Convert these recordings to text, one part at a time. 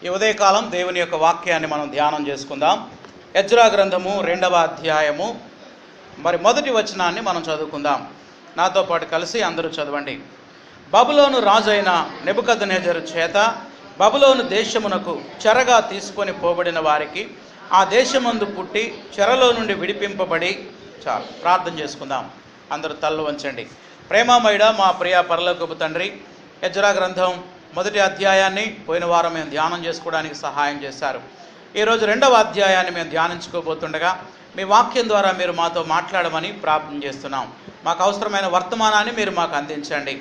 ఈ ఉదయకాలం దేవుని యొక్క వాక్యాన్ని మనం ధ్యానం చేసుకుందాం. ఎజ్రా గ్రంథము 2వ అధ్యాయము మొదటి వచనాన్ని మనం చదువుకుందాం. నాతో పాటు కలిసి అందరూ చదవండి. బబులోను రాజైన నెబుకద్నెజరు చేత బబులోను దేశమునకు చెరగా తీసుకొని పోబడిన వారికి ఆ దేశమందు పుట్టి చెరలో నుండి విడిపింపబడి చాలు. ప్రార్థన చేసుకుందాం. అందరూ తలలు వంచండి. ప్రేమమయుడ మా ప్రియ పరలోకపు తండ్రి, ఎజ్రా గ్రంథం మొదటి అధ్యాయాన్ని పోయిన వారం మేము ధ్యానం చేసుకోవడానికి సహాయం చేశారు. ఈరోజు 2వ అధ్యాయాన్ని మేము ధ్యానించుకోబోతుండగా మీ వాక్యం ద్వారా మీరు మాతో మాట్లాడమని ప్రార్థన చేస్తున్నాం. మాకు అవసరమైన వర్తమానాన్ని మీరు మాకు అందించండి.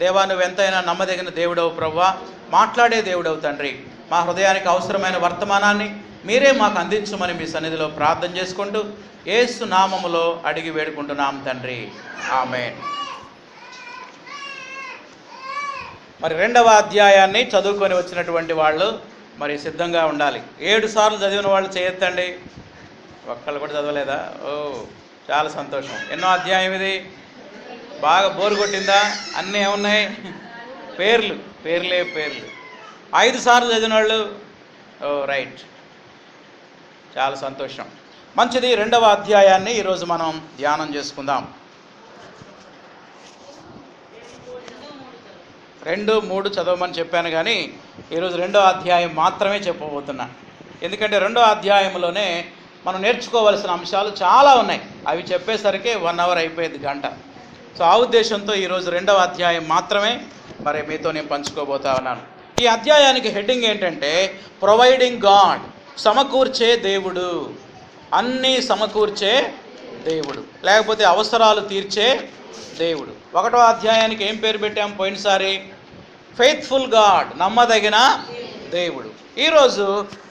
దేవా, నువ్వు ఎంతైనా నమ్మదగిన దేవుడవు ప్రభువా, మాట్లాడే దేవుడవు తండ్రి. మా హృదయానికి అవసరమైన వర్తమానాన్ని మీరే మాకు అందించమని మీ సన్నిధిలో ప్రార్థన చేసుకుంటూ యేసు నామములో అడిగి వేడుకుంటున్నాం తండ్రి, ఆమేన్. 2వ అధ్యాయాన్ని చదువుకొని వచ్చినటువంటి వాళ్ళు సిద్ధంగా ఉండాలి. 7 సార్లు చదివిన వాళ్ళు చేయొద్దండి. ఒక్కళ్ళు కూడా చదవలేదా? ఓ, చాలా సంతోషం. ఎన్నో అధ్యాయం ఇది? బాగా బోరు కొట్టిందా? అన్నీ ఏమున్నాయి? పేర్లే. 5 సార్లు చదివిన వాళ్ళు? ఓ, రైట్, చాలా సంతోషం. మంచిది. 2వ అధ్యాయాన్ని ఈరోజు మనం ధ్యానం చేసుకుందాం. 2, 3 చదవమని చెప్పాను, కానీ ఈరోజు 2వ అధ్యాయం మాత్రమే చెప్పబోతున్నా. ఎందుకంటే 2వ అధ్యాయంలోనే మనం నేర్చుకోవలసిన అంశాలు చాలా ఉన్నాయి. అవి చెప్పేసరికి 1 అవర్ అయిపోయింది, గంట. సో ఆ ఉద్దేశంతో ఈరోజు 2వ అధ్యాయం మాత్రమే మీతో నేను పంచుకోబోతా ఉన్నాను. ఈ అధ్యాయానికి హెడ్డింగ్ ఏంటంటే ప్రొవైడింగ్ గాడ్, సమకూర్చే దేవుడు. అన్నీ సమకూర్చే దేవుడు, లేకపోతే అవసరాలు తీర్చే దేవుడు. 1వ అధ్యాయానికి ఏం పేరు పెట్టాం పోయినసారి? ఫెయిత్ఫుల్ గాడ్, నమ్మదగిన దేవుడు. ఈరోజు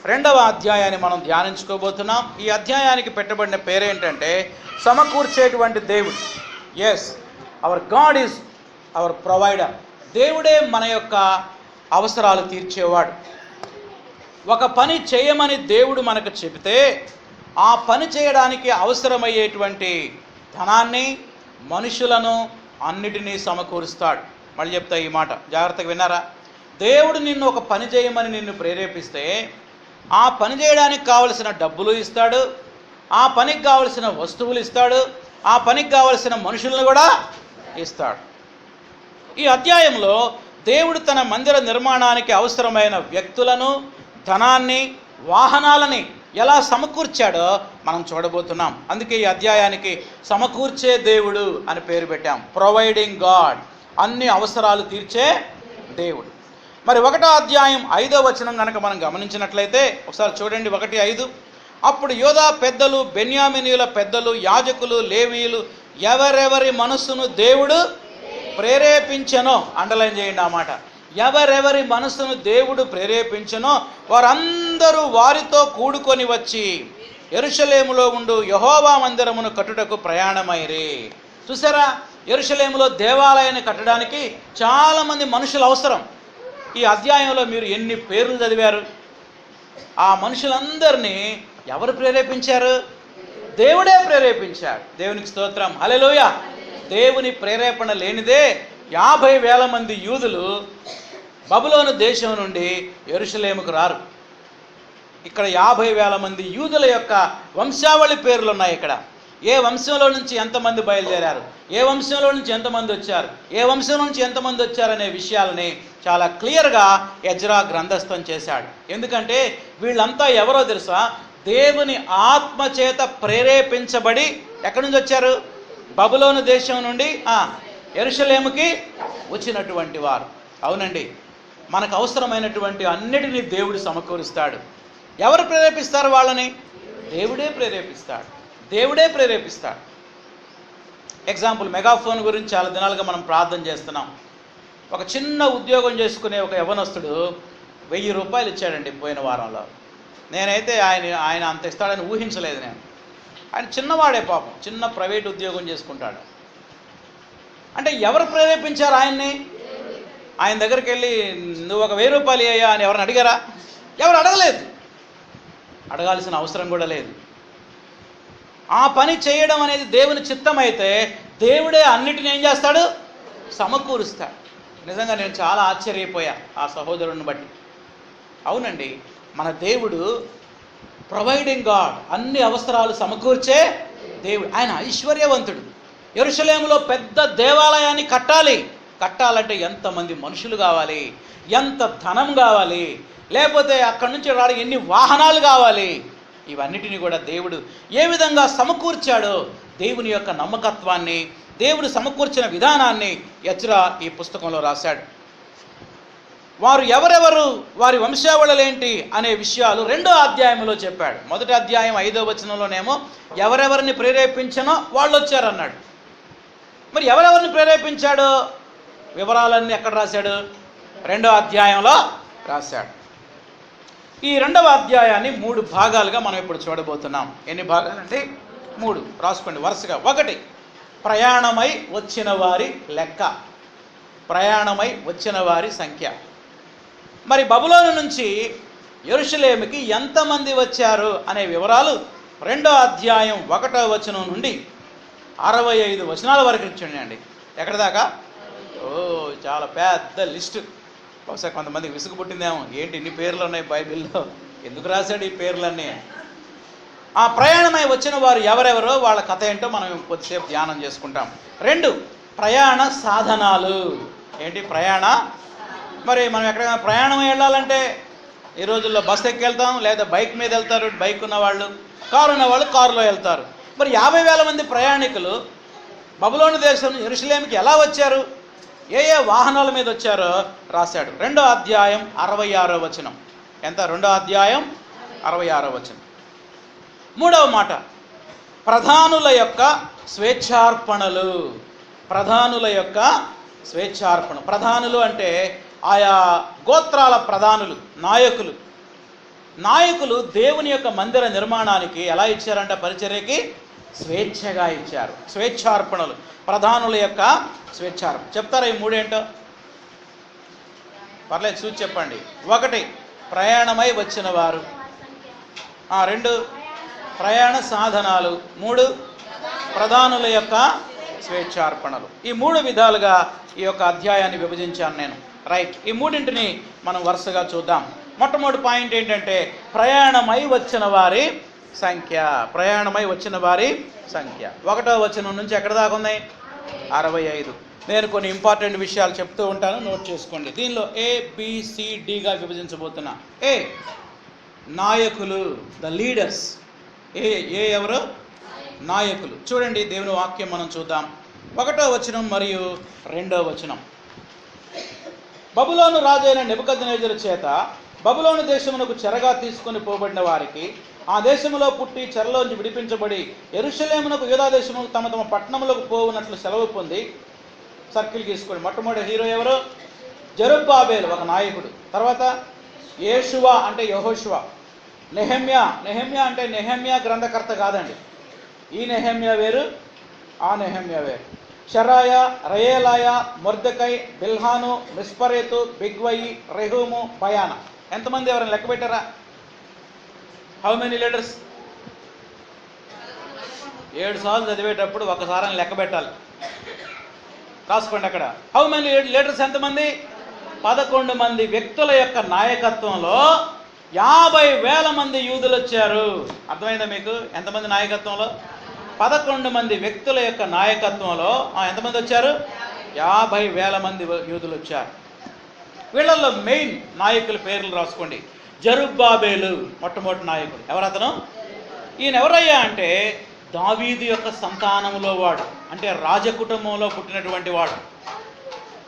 2వ అధ్యాయాన్ని మనం ధ్యానించుకోబోతున్నాం. ఈ అధ్యాయానికి పెట్టబడిన పేరేంటంటే సమకూర్చేటువంటి దేవుడు. Yes, our God is our provider. దేవుడే మన యొక్క అవసరాలు తీర్చేవాడు. ఒక పని చేయమని దేవుడు మనకు చెబితే ఆ పని చేయడానికి అవసరమయ్యేటువంటి ధనాన్ని, మనుషులను అన్నిటినీ సమకూరుస్తాడు. మళ్ళీ చెప్తా ఈ మాట, జాగ్రత్తగా విన్నారా? దేవుడు నిన్ను ఒక పని చేయమని నిన్ను ప్రేరేపిస్తే ఆ పని చేయడానికి కావలసిన డబ్బులు ఇస్తాడు, ఆ పనికి కావలసిన వస్తువులు ఇస్తాడు, ఆ పనికి కావలసిన మనుషులను కూడా ఇస్తాడు. ఈ అధ్యాయంలో దేవుడు తన మందిర నిర్మాణానికి అవసరమైన వ్యక్తులను, ధనాన్ని, వాహనాలని ఎలా సమకూర్చాడో మనం చూడబోతున్నాం. అందుకే ఈ అధ్యాయానికి సమకూర్చే దేవుడు అని పేరు పెట్టాం. ప్రొవైడింగ్ గాడ్, అన్ని అవసరాలు తీర్చే దేవుడు. 1వ అధ్యాయం 5వ వచనం కనుక మనం గమనించినట్లయితే ఒకసారి చూడండి. 1:5. అప్పుడు యోధా పెద్దలు, బెన్యామీనీయుల పెద్దలు, యాజకులు, లేవీయులు ఎవరెవరి మనస్సును దేవుడు ప్రేరేపించెనో, అండర్లైన్ చేయండి ఆ మాట, ఎవరెవరి మనస్సును దేవుడు ప్రేరేపించెనో వారందరూ వారితో కూడుకొని వచ్చి యెరూషలేములో ఉండు యెహోవా మందిరమును కట్టుటకు ప్రయాణమైరి. చూసారా, యెరూషలేములో దేవాలయాన్ని కట్టడానికి చాలామంది మనుషులు అవసరం. ఈ అధ్యాయంలో మీరు ఎన్ని పేర్లు చదివారు? ఆ మనుషులందరినీ ఎవరు ప్రేరేపించారు? దేవుడే ప్రేరేపించాడు. దేవునికి స్తోత్రం, హల్లెలూయా. దేవుని ప్రేరేపణ లేనిదే 50,000 మంది యూదులు బబులోను దేశం నుండి యెరూషలేముకు రారు. ఇక్కడ 50,000 మంది యూదుల యొక్క వంశావళి పేర్లు ఉన్నాయి. ఇక్కడ ఏ వంశంలో నుంచి ఎంతమంది బయలుదేరారు, ఏ వంశంలో నుంచి ఎంతమంది వచ్చారు, ఏ వంశం నుంచి ఎంతమంది వచ్చారనే విషయాలని చాలా క్లియర్గా ఎజ్రా గ్రంథస్థం చేశాడు. ఎందుకంటే వీళ్ళంతా ఎవరో తెలుసా? దేవుని ఆత్మచేత ప్రేరేపించబడి ఎక్కడి నుంచి వచ్చారు? బబులోను దేశం నుండి యెరూషలేముకి వచ్చినటువంటి వారు. అవునండి, మనకు అవసరమైనటువంటి అన్నిటినీ దేవుడు సమకూరుస్తాడు. ఎవరు ప్రేరేపిస్తారు వాళ్ళని? దేవుడే ప్రేరేపిస్తాడు. ఎగ్జాంపుల్, మెగాఫోన్ గురించి చాలా దినాలుగా మనం ప్రార్థన చేస్తున్నాం. ఒక చిన్న ఉద్యోగం చేసుకునే ఒక యవనస్తుడు 1000 రూపాయలు ఇచ్చాడండి పోయిన వారంలో. నేనైతే ఆయన అంత ఇస్తాడని ఊహించలేదు. ఆయన చిన్నవాడే పాపం, చిన్న ప్రైవేట్ ఉద్యోగం చేసుకుంటాడు. అంటే ఎవరు ప్రేరేపించారు ఆయన్ని? ఆయన దగ్గరికి వెళ్ళి నువ్వు ఒక 1000 రూపాయలు అయ్యా అని ఎవరిని అడిగారా? ఎవరు అడగలేదు. అడగాల్సిన అవసరం కూడా లేదు. ఆ పని చేయడం అనేది దేవుని చిత్తం అయితే దేవుడే అన్నిటిని ఏం చేస్తాడు? సమకూరుస్తాడు. నిజంగా నేను చాలా ఆశ్చర్యపోయా ఆ సహోదరుని బట్టి. అవునండి, మన దేవుడు ప్రొవైడింగ్ గాడ్, అన్ని అవసరాలు సమకూర్చే దేవుడు. ఆయన ఐశ్వర్యవంతుడు. యెరూషలేములో పెద్ద దేవాలయాన్ని కట్టాలంటే ఎంతమంది మనుషులు కావాలి, ఎంత ధనం కావాలి, లేకపోతే అక్కడి నుంచి రావడానికి ఎన్ని వాహనాలు కావాలి. ఇవన్నిటిని కూడా దేవుడు ఏ విధంగా సమకూర్చాడో, దేవుని యొక్క నమ్మకత్వాన్ని, దేవుడు సమకూర్చిన విధానాన్ని ఎజ్రా ఈ పుస్తకంలో రాశాడు. వారు ఎవరెవరు, వారి వంశావళులేంటి అనే విషయాలు 2వ అధ్యాయంలో చెప్పాడు. మొదటి అధ్యాయం 5వ వచనంలోనేమో ఎవరెవరిని ప్రేరేపించనో వాళ్ళు వచ్చారన్నాడు. మరి ఎవరెవరిని ప్రేరేపించాడో వివరాలన్నీ ఎక్కడ రాశాడు? 2వ అధ్యాయంలో రాశాడు. ఈ 2వ అధ్యాయాన్ని 3 భాగాలుగా మనం ఇప్పుడు చూడబోతున్నాం. ఎన్ని భాగాలంటే 3. రాసుకోండి వరుసగా. 1, ప్రయాణమై వచ్చిన వారి లెక్క, ప్రయాణమై వచ్చిన వారి సంఖ్య. మరి బబులోను నుంచి యెరూషలేముకి ఎంతమంది వచ్చారు అనే వివరాలు 2వ అధ్యాయం 1వ వచనం నుండి 65 వచనాల వరకు ఇచ్చిండి. ఎక్కడ దాకా? చాలా పెద్ద లిస్టు. బహుశా కొంతమందికి విసుగు పుట్టిందేమో, ఏంటి ఇన్ని పేర్లు ఉన్నాయి బైబిల్లో, ఎందుకు రాశాడు ఈ పేర్లన్నీ? ఆ ప్రయాణమై వచ్చిన వారు ఎవరెవరో, వాళ్ళ కథ ఏంటో మనం కొద్దిసేపు ధ్యానం చేసుకుంటాం. 2, ప్రయాణ సాధనాలు. ఏంటి మరి మనం ఎక్కడైనా ప్రయాణం వెళ్ళాలంటే ఈ రోజుల్లో బస్సు ఎక్కి వెళ్తాం, లేదా బైక్ మీద వెళ్తారు, బైక్ ఉన్నవాళ్ళు, కారు ఉన్నవాళ్ళు కారులో వెళ్తారు. మరి 50,000 మంది ప్రయాణికులు బబులోను దేశం యెరూషలేముకి ఎలా వచ్చారు, ఏ వాహనాల మీద వచ్చారో రాశాడు. 2వ అధ్యాయం 66వ వచనం. ఎంత? 2వ అధ్యాయం 66వ వచనం. 3వ మాట, ప్రధానుల యొక్క స్వేచ్ఛార్పణలు. ప్రధానుల యొక్క స్వేచ్ఛార్పణ. ప్రధానులు అంటే ఆయా గోత్రాల ప్రధానులు, నాయకులు దేవుని యొక్క మందిర నిర్మాణానికి ఎలా ఇచ్చారంట? పరిచర్యకి స్వేచ్ఛగా ఇచ్చారు. స్వేచ్ఛార్పణలు, ప్రధానుల యొక్క స్వేచ్ఛార్పణ. చెప్తారా ఈ 3 ఏంటో? పర్లేదు, చూసి చెప్పండి. 1, ప్రయాణమై వచ్చిన వారు. 2, ప్రయాణ సాధనాలు. 3, ప్రధానుల యొక్క స్వేచ్ఛార్పణలు. ఈ 3 విధాలుగా ఈ యొక్క అధ్యాయాన్ని విభజించాను నేను. రైట్, ఈ 3ంటిని మనం వరుసగా చూద్దాం. మొట్టమొదటి పాయింట్ ఏంటంటే ప్రయాణమై వచ్చిన వారి సంఖ్య. ప్రయాణమై వచ్చిన వారి సంఖ్య 1వ వచనం నుంచి ఎక్కడ దాకా ఉన్నాయి? 65. నేను కొన్ని ఇంపార్టెంట్ విషయాలు చెప్తూ ఉంటాను, నోట్ చేసుకోండి. దీనిలో ABCDగా విభజించబోతున్నా. ఏ, నాయకులు, ద లీడర్స్. ఎవరు? నాయకులు. చూడండి, దేవుని వాక్యం మనం చూద్దాం. 1వ వచనం మరియు 2వ వచనం. బబులోను రాజైన నెబుకద్నెజరు చేత బబులోను దేశమునకు చెరగా తీసుకొని పోబడిన వారికి, ఆ దేశములో పుట్టి చెరలోంచి విడిపించబడి యెరూషలేమునకు యూదా దేశముకు తమ తమ పట్టణములకు పోవునట్లు సెలవు పొంది, సర్కిల్ గీసుకోండి. మొట్టమొదటి హీరో ఎవరు? జెరుబ్బాబెలు, ఒక నాయకుడు. తర్వాత యేషువ అంటే యెహోషువ. నెహెమ్యా అంటే నెహెమ్యా గ్రంథకర్త కాదండి. ఈ నెహెమ్యా వేరు, ఆ నెహెమ్యా వేరు. షరాయ, రయేలాయ, మొర్దెకై, బిల్హాను, మిస్పరేతు, బిగ్వయి, రెహూము, బయానా. ఎంతమంది? ఎవరైనా లెక్క పెట్టారా? How many leaders? 7 సార్లు చదివేటప్పుడు ఒకసారి లెక్క పెట్టాలి. రాసుకోండి అక్కడ. How many leaders? ఎంతమంది? 11 మంది వ్యక్తుల యొక్క నాయకత్వంలో 50,000 మంది యూదులు వచ్చారు. అర్థమైందా మీకు? ఎంతమంది నాయకత్వంలో? 11 మంది వ్యక్తుల యొక్క నాయకత్వంలో ఎంతమంది వచ్చారు? 50,000 మంది యూదులు వచ్చారు. వీళ్ళల్లో మెయిన్ నాయకుల పేర్లు రాసుకోండి. జెరుబ్బాబెలు మొట్టమొదటి నాయకుడు. ఎవరతను? ఈయన ఎవరయ్యా అంటే దావీదు యొక్క సంతానంలో వాడు, అంటే రాజకుటుంబంలో పుట్టినటువంటి వాడు.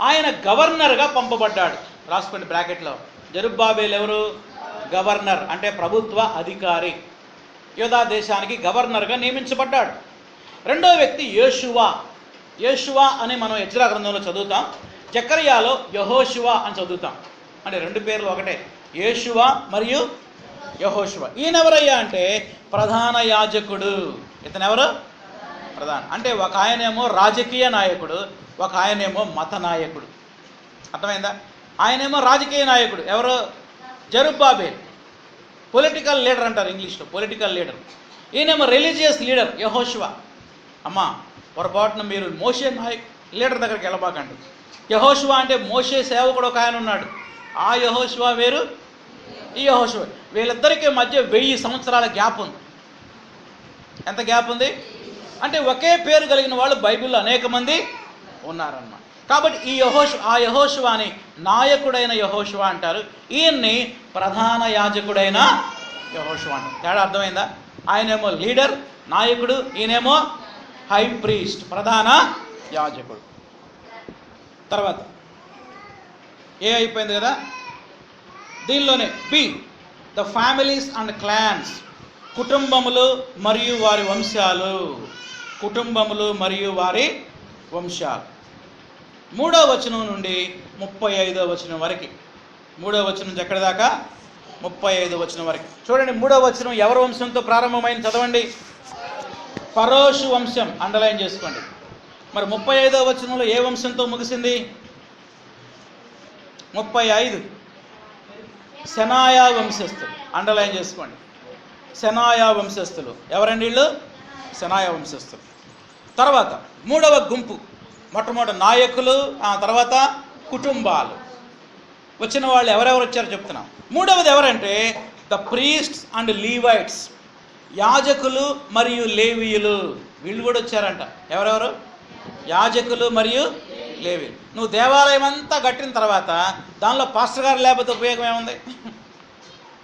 ఆయన గవర్నర్గా పంపబడ్డాడు. రాసుకోండి బ్రాకెట్లో. జెరుబ్బాబెలు ఎవరు? గవర్నర్, అంటే ప్రభుత్వ అధికారి. యూదా దేశానికి గవర్నర్గా నియమించబడ్డాడు. 2వ వ్యక్తి యేషువ అని మనం ఎజ్రా గ్రంథంలో చదువుతాం. జకర్యాలో యెహోషువ అని చదువుతాం. అంటే 2 పేర్లు ఒకటే, యేషువ మరియు యెహోషువ. ఈయన ఎవరయ్యా అంటే ప్రధాన యాజకుడు. ఇతనెవరు? ప్రధాన అంటే ఒక ఆయనేమో రాజకీయ నాయకుడు, ఒక ఆయనేమో మత నాయకుడు. అర్థమైందా? ఆయనేమో రాజకీయ నాయకుడు. ఎవరు? జెరుబ్బాబెల్. పొలిటికల్ లీడర్ అంటారు ఇంగ్లీష్లో, పొలిటికల్ లీడర్. ఈయనేమో రిలీజియస్ లీడర్ యెహోషువ. అమ్మా, పొరపాటున మీరు మోషే లీడర్ దగ్గరికి వెళ్ళబాకండి. యెహోషువ అంటే మోషే సేవకుడు ఒక ఆయన ఉన్నాడు. ఆ యెహోషువ వేరు, ఈ యెహోషువ. వీళ్ళిద్దరికీ మధ్య 1000 సంవత్సరాల గ్యాప్ ఉంది. ఎంత గ్యాప్ ఉంది అంటే ఒకే పేరు కలిగిన వాళ్ళు బైబిల్లో అనేక మంది ఉన్నారన్నమాట. కాబట్టి ఆ యెహోషువని నాయకుడైన యెహోషువ అంటారు. ఈయన్ని ప్రధాన యాజకుడైన యెహోషువ అంటారు. తేడా అర్థమైందా? ఆయనేమో లీడర్, నాయకుడు, ఈయనేమో హై ప్రీస్ట్, ప్రధాన యాజకుడు. తర్వాత ఏ అయిపోయింది కదా. దీనిలోనే B, the families and clans, కుటుంబములు మరియు వారి వంశాలు. కుటుంబములు మరియు వారి వంశాలు. 3వ వచనం నుండి 35వ వచనం వరకు. 3వ వచనం నుంచి ఎక్కడి దాకా? 35వ వచనం వరకు. చూడండి, 3వ వచనం ఎవరి వంశంతో ప్రారంభమైంది చదవండి. ఫరోషు వంశం, అండర్లైన్ చేసుకోండి. మరి 35వ వచనంలో ఏ వంశంతో ముగిసింది? 35 సెనాయా వంశస్థులు, అండర్లైన్ చేసుకోండి. సెనాయా వంశస్థులు ఎవరండి వీళ్ళు? సెనాయా వంశస్థులు. తర్వాత 3వ గుంపు, మొట్టమొదటి నాయకులు, ఆ తర్వాత కుటుంబాలు. వచ్చిన వాళ్ళు ఎవరెవరు వచ్చారో చెప్తున్నాం. 3వది ఎవరంటే ద ప్రీస్ట్స్ అండ్ లీవైట్స్, యాజకులు మరియు లేవీయులు. వీళ్ళు కూడా వచ్చారంట. ఎవరెవరు? యాజకులు మరియు లేవీయులు. నువ్వు దేవాలయం అంతా కట్టిన తర్వాత దానిలో పాస్టర్ గారు లేకపోతే ఉపయోగం ఏముంది?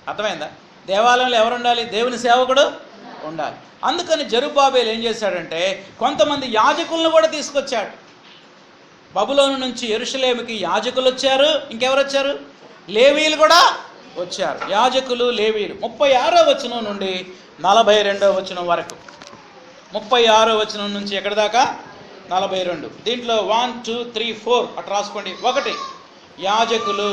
అర్థమైందా? దేవాలయంలో ఎవరు ఉండాలి? దేవుని సేవకుడు ఉండాలి. అందుకని జెరుబ్బాబెలు ఏం చేశాడంటే కొంతమంది యాజకులను కూడా తీసుకొచ్చాడు. బబులోను నుంచి యెరూషలేముకి యాజకులు వచ్చారు. ఇంకెవరు వచ్చారు? లేవీయులు కూడా వచ్చారు. యాజకులు, లేవీయులు. 36వ వచనం నుండి 42వ వచనం వరకు. 36వ వచనం నుంచి ఎక్కడి దాకా? 42. దీంట్లో 1, 2, 3, 4 అటు రాసుకోండి. 1 యాజకులు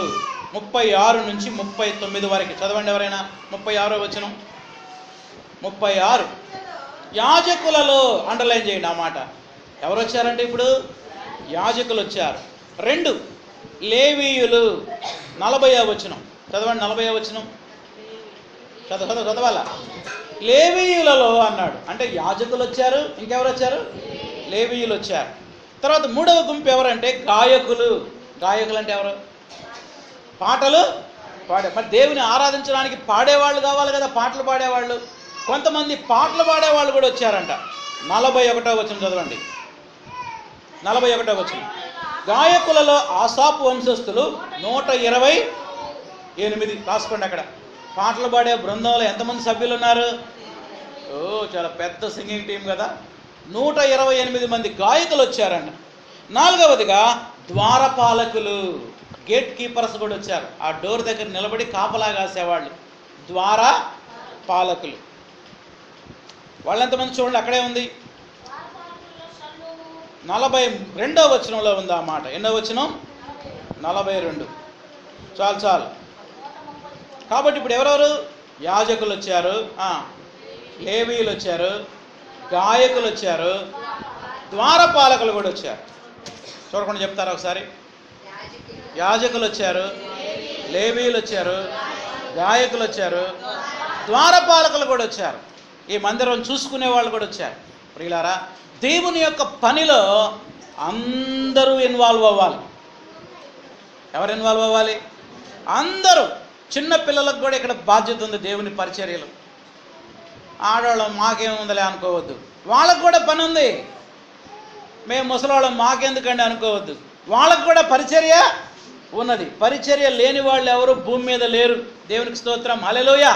36 నుంచి 39 వరకు చదవండి ఎవరైనా. 36వ వచనం. 36 యాజకులలో అండర్లైన్ చేయండి ఆ మాట. ఎవరు వచ్చారంటే ఇప్పుడు యాజకులు వచ్చారు. 2 లేవీయులు 40వ వచనం చదవండి. 40వ వచనం చదవాలా? లేవీయులలో అన్నాడు అంటే యాజకులు వచ్చారు. ఇంకెవరు వచ్చారు? లేవీయులు వచ్చారు. తర్వాత 3వ గుంపు ఎవరంటే గాయకులు. గాయకులు అంటే ఎవరు? పాటలు మరి దేవుని ఆరాధించడానికి పాడేవాళ్ళు కావాలి కదా, పాటలు పాడేవాళ్ళు. కొంతమంది పాటలు పాడేవాళ్ళు కూడా వచ్చారంట. 41వ వచనం చదవండి. 41వ వచనం. గాయకులలో ఆసాపు వంశస్థులు 128. రాసుకోండి అక్కడ. పాటలు పాడే బృందంలో ఎంతమంది సభ్యులు ఉన్నారు? చాలా పెద్ద సింగింగ్ టీం కదా. 128 మంది గాయకులు వచ్చారంట. 4వదిగా ద్వారపాలకులు, గేట్ కీపర్స్ కూడా వచ్చారు. ఆ డోర్ దగ్గర నిలబడి కాపలా కాసేవాళ్ళు ద్వారపాలకులు. వాళ్ళు ఎంతమంది చూడండి, అక్కడే ఉంది. 42వ వచనంలో ఉంది ఆ మాట. ఎన్నో వచనం? 42. చాలు. కాబట్టి ఇప్పుడు ఎవరెవరు? యాజకులు వచ్చారు, లేవీయులు వచ్చారు, గాయకులు వచ్చారు, ద్వారపాలకులు కూడా వచ్చారు. చూడకుండా చెప్తారా ఒకసారి? యాజకులు వచ్చారు, లేవీయులు వచ్చారు, గాయకులు వచ్చారు, ద్వారపాలకులు కూడా వచ్చారు. ఈ మందిరం చూసుకునే వాళ్ళు కూడా వచ్చారు. ప్రియులారా, దేవుని యొక్క పనిలో అందరూ ఇన్వాల్వ్ అవ్వాలి. ఎవరు ఇన్వాల్వ్ అవ్వాలి? అందరూ. చిన్న పిల్లలకు కూడా ఇక్కడ బాధ్యత ఉంది దేవుని పరిచర్యలు. ఆడవాళ్ళం మాకేముందలే అనుకోవద్దు, వాళ్ళకు కూడా పని ఉంది. మేము ముసలివాళ్ళం మాకెందుకండి అనుకోవద్దు, వాళ్ళకు కూడా పరిచర్య ఉన్నది. పరిచర్య లేని వాళ్ళు ఎవరు భూమి మీద లేరు. దేవునికి స్తోత్రం, హల్లెలూయా.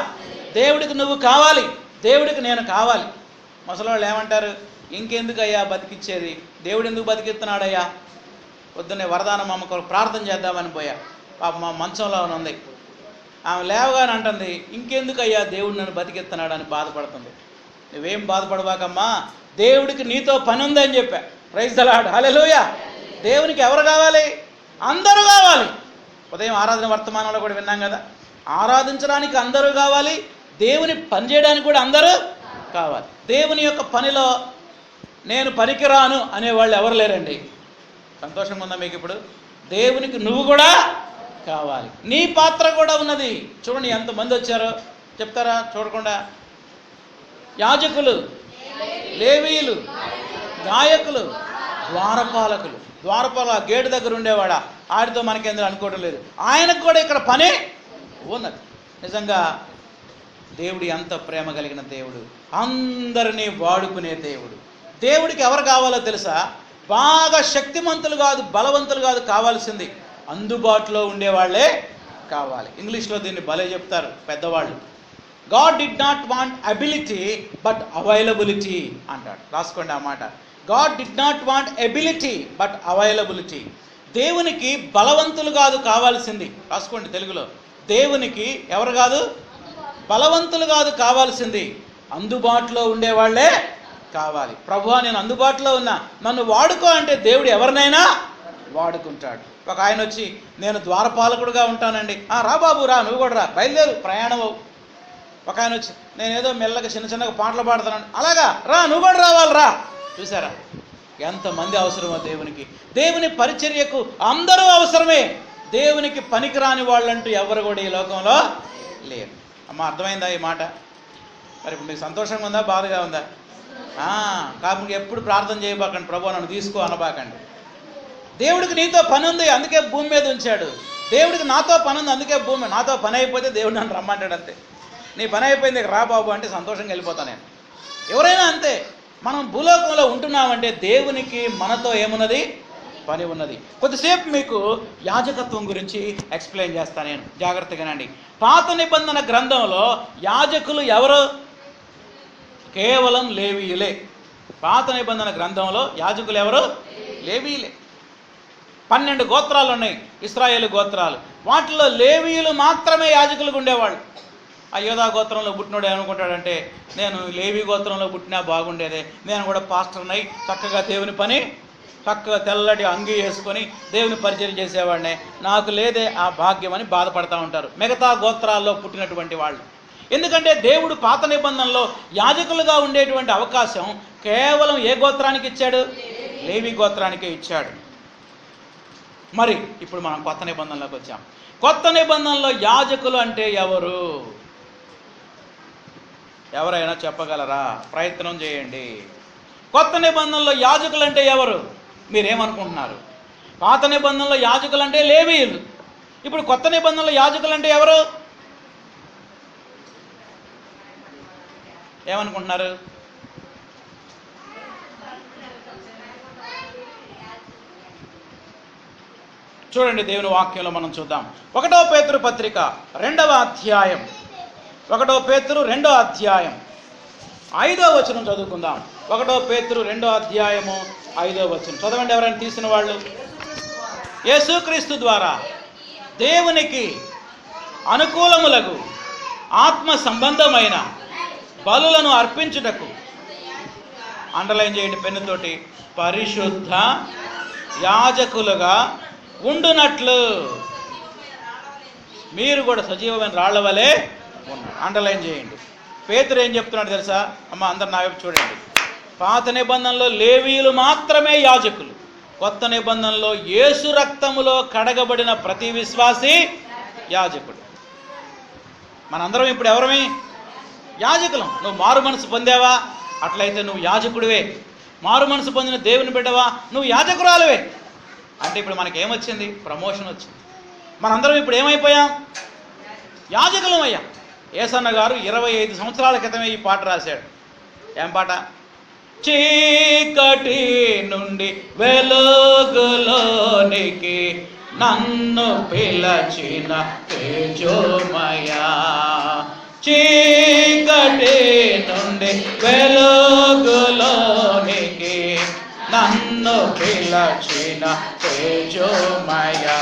దేవుడికి నువ్వు కావాలి, దేవుడికి నేను కావాలి. ముసలివాళ్ళు ఏమంటారు? ఇంకెందుకయ్యా బతికిచ్చేది, దేవుడు ఎందుకు బతికిస్తున్నాడయ్యా? పొద్దున్నే వరదానం అమ్మకు ప్రార్థన చేద్దామని పోయా, పాప మా మంచంలో ఉంది. ఆమె లేవగానే అంటుంది, ఇంకెందుకయ్యా దేవుడు నన్ను బతికిస్తున్నాడు అని బాధపడుతుంది. నువ్వేం బాధపడబాకమ్మా, దేవుడికి నీతో పని ఉందని చెప్పా. ప్రైజ్ ది లార్డ్, హల్లెలూయా. దేవునికి ఎవరు కావాలి? అందరూ కావాలి. ఉదయం ఆరాధన వర్తమానంలో కూడా విన్నాం కదా, ఆరాధించడానికి అందరూ కావాలి, దేవుని పని చేయడానికి కూడా అందరూ కావాలి. దేవుని యొక్క పనిలో నేను పనికిరాను అనేవాళ్ళు ఎవరు లేరండి. సంతోషంగా ఉందా మీకు? ఇప్పుడు దేవునికి నువ్వు కూడా కావాలి, నీ పాత్ర కూడా ఉన్నది. చూడండి ఎంతమంది వచ్చారో చెప్తారా చూడకుండా? యాజకులు, లేవీయులు, గాయకులు, ద్వారపాలకులు. ద్వారపాల గేటు దగ్గర ఉండేవాడా, ఆడితో మనకేందో అనుకోవడం లేదు. ఆయనకు కూడా ఇక్కడ పని ఉన్నది. నిజంగా దేవుడు ఎంత ప్రేమ కలిగిన దేవుడు, అందరినీ వాడుకునే దేవుడు. దేవుడికి ఎవరు కావాలో తెలుసా? బాగా శక్తిమంతులు కాదు, బలవంతులు కాదు కావాల్సింది, అందుబాటులో ఉండేవాళ్లే కావాలి. ఇంగ్లీష్లో దీన్ని భలే చెప్తారు పెద్దవాళ్ళు, God did not want ability but availability అంటాడు. రాసుకోండి ఆ మాట. God did not want ability but availability. దేవునికి బలవంతులు కాదు కావాల్సింది, రాసుకోండి తెలుగులో, దేవునికి ఎవరు కాదు, బలవంతులు కాదు కావాల్సింది, అందుబాటులో ఉండేవాళ్లే కావాలి. ప్రభువా నేను అందుబాటులో ఉన్నా, నన్ను వాడుకో అంటే దేవుడు ఎవరినైనా వాడుకుంటాడు. ఒక ఆయన వచ్చి నేను ద్వారపాలకుడుగా ఉంటానండి, రా బాబు రా, నువ్వు కూడా రా, బయలుదేరు ప్రయాణం అవు. ఒక ఆయన వచ్చి నేను ఏదో మెల్లగా చిన్నగా పాటలు పాడుతాను, అలాగా రా, నువ్వు కూడా రావాలి రా. చూసారా ఎంతమంది అవసరమో దేవునికి. దేవుని పరిచర్యకు అందరూ అవసరమే. దేవునికి పనికిరాని వాళ్ళంటూ ఎవరు కూడా ఈ లోకంలో లేరు. అమ్మ అర్థమైందా ఈ మాట? మరి ఇప్పుడు మీకు సంతోషంగా ఉందా, బాధగా ఉందా? కాబట్టి ఎప్పుడు ప్రార్థన చేయబాకండి, ప్రభు నన్ను తీసుకో అనబాకండి. దేవుడికి నీతో పని ఉంది, అందుకే భూమి మీద ఉంచాడు. దేవుడికి నాతో పని ఉంది, అందుకే భూమి, నాతో పని అయిపోతే దేవుడు నన్ను రమ్మంటాడు అంతే. నీ పని అయిపోయింది రా బాబు అంటే సంతోషంగా వెళ్ళిపోతాను నేను. ఎవరైనా అంతే. మనం భూలోకంలో ఉంటున్నామంటే దేవునికి మనతో ఏమున్నది, పని ఉన్నది. కొద్దిసేపు మీకు యాజకత్వం గురించి ఎక్స్ప్లెయిన్ చేస్తాను నేను, జాగ్రత్తగానండి. పాత నిబంధన గ్రంథంలో యాజకులు ఎవరు? కేవలం లేవీయులే. పాత నిబంధన గ్రంథంలో యాజకులు ఎవరు? లేవీయులే. 12 గోత్రాలు ఉన్నాయి, ఇశ్రాయేలు గోత్రాలు. వాటిలో లేవీయులు మాత్రమే యాజకులుగా ఉండేవాళ్ళు. ఆ యోధా గోత్రంలో పుట్టినోడు ఏమనుకుంటాడంటే, నేను లేవీ గోత్రంలో పుట్టినా బాగుండేదే, నేను కూడా పాస్టర్నై చక్కగా దేవుని పని, చక్కగా తెల్లటి అంగీ వేసుకొని దేవుని పరిచయం చేసేవాడినే, నాకు లేదే ఆ భాగ్యం అని బాధపడతా ఉంటారు మిగతా గోత్రాల్లో పుట్టినటువంటి వాళ్ళు. ఎందుకంటే దేవుడు పాత నిబంధనలో యాజకులుగా ఉండేటువంటి అవకాశం కేవలం ఏ గోత్రానికి ఇచ్చాడు? లేవీ గోత్రానికే ఇచ్చాడు. మరి ఇప్పుడు మనం కొత్త నిబంధనలోకి వచ్చాం. కొత్త నిబంధనలో యాజకులు అంటే ఎవరు? ఎవరైనా చెప్పగలరా? ప్రయత్నం చేయండి. కొత్త నిబంధనలో యాజకులు అంటే ఎవరు? మీరేమనుకుంటున్నారు? పాత నిబంధనలో యాజకులు అంటే లేవీయులు. ఇప్పుడు కొత్త నిబంధనలో యాజకులు అంటే ఎవరు? ఏమనుకుంటున్నారు? చూడండి దేవుని వాక్యంలో మనం చూద్దాం. 1 పేతురు పత్రిక 2వ అధ్యాయం, 1 పేతురు 2వ అధ్యాయం 5వ వచనం చదువుకుందాం. 1 పేతురు 2వ అధ్యాయము 5వ వచనం చదవండి ఎవరైనా తీసిన వాళ్ళు. యేసుక్రీస్తు ద్వారా దేవునికి అనుకూలములకు ఆత్మ సంబంధమైన బలులను అర్పించుటకు, అండర్లైన్ చేయండి పెన్నుతోటి, పరిశుద్ధ యాజకులుగా ఉండునట్లు మీరు కూడా సజీవమైన రాళ్ల వలె ఉన్నారు. అండర్లైన్ చేయండి. పేతురు ఏం చెప్తున్నాడు తెలుసా? అమ్మ అందరు నా వైపు చూడండి. పాత నిబంధనలో లేవీయులు మాత్రమే యాజకులు. కొత్త నిబంధనలో యేసు రక్తములో కడగబడిన ప్రతి విశ్వాసి యాజకుడు. మనందరం ఇప్పుడు ఎవరమే? యాజకులం. నువ్వు మారు మనసు పొందావా? అట్లయితే నువ్వు యాజకుడివే. మారు మనసు పొందిన దేవుని బిడ్డవా? నువ్వు యాజకురాలువే. అంటే ఇప్పుడు మనకి ఏమొచ్చింది? ప్రమోషన్ వచ్చింది. మనందరం ఇప్పుడు ఏమైపోయాం? యాజకులం అయ్యాం. యేసన్న గారు 25 సంవత్సరాల క్రితమే ఈ పాట రాశాడు. ఏం పాట? చీకటి నుండి వెలుగులోనికి నన్ను పిలచిన తేజోమయా, చీకటి నుండి వెలుగులోనికి నన్ను పిలచిన తేజోమయా,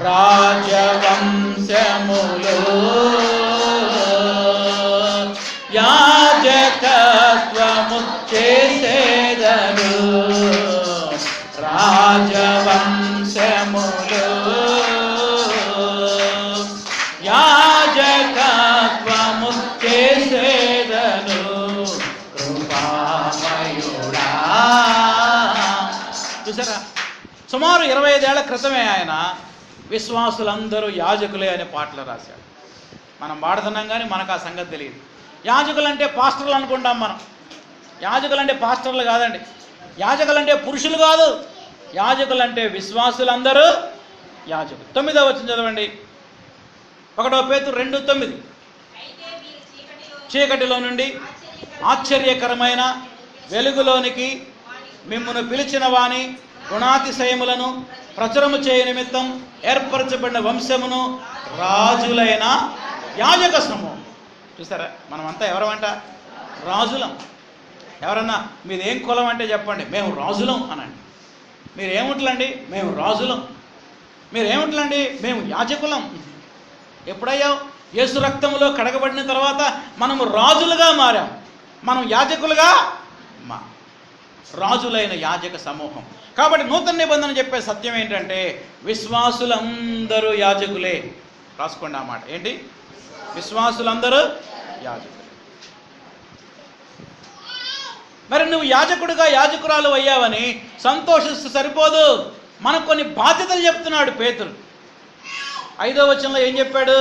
రాజవంశములో యాజకత్వము చేసేదను, రాజవంశములో యాజకత్వము చేసేదను, కృపామయుడా. చూసారా, సుమారు 25 ఏళ్ల క్రితమే ఆయన విశ్వాసులందరూ యాజకులే అనే పాటలు రాశాడు. మనం పాడుతున్నాం కానీ మనకు ఆ సంగతి తెలియదు. యాజకులంటే పాస్టర్లు అనుకుంటాం మనం. యాజకులంటే పాస్టర్లు కాదండి. యాజకులంటే పురుషులు కాదు. యాజకులంటే విశ్వాసులందరూ యాజకులు. 9వ వచనం చదవండి. 1 పేతురు 2:9 చీకటిలో నుండి ఆశ్చర్యకరమైన వెలుగులోనికి మిమ్మును పిలిచిన వాని గుణాతిశయములను ప్రచురము చేయ నిమిత్తం ఏర్పరచబడిన వంశమును రాజులైన యాజక సమూహం. చూసారా, మనమంతా ఎవరమంట? రాజులం. ఎవరన్నా మీదేం కులం అంటే చెప్పండి, మేము రాజులం అనండి. మీరేముట్లండి? మేము రాజులం. మీరేముట్లండి? మేము యాజకులం. ఎప్పుడయ్యావు? యేసు రక్తములో కడగబడిన తర్వాత మనము రాజులుగా మారాం. మనం యాజకులుగా రాజులైన యాజక సమూహం. కాబట్టి నూతన నిబంధన చెప్పే సత్యం ఏంటంటే విశ్వాసులందరూ యాజకులే. రాసుకోండి ఆ మాట. ఏంటి? విశ్వాసులందరూ యాజకులు. మరి నువ్వు యాజకుడిగా యాజకురాలు అయ్యావని సంతోషిస్తూ సరిపోదు. మనకు కొన్ని బాధ్యతలు చెప్తున్నాడు పేతురు. 5వ వచనంలో ఏం చెప్పాడు?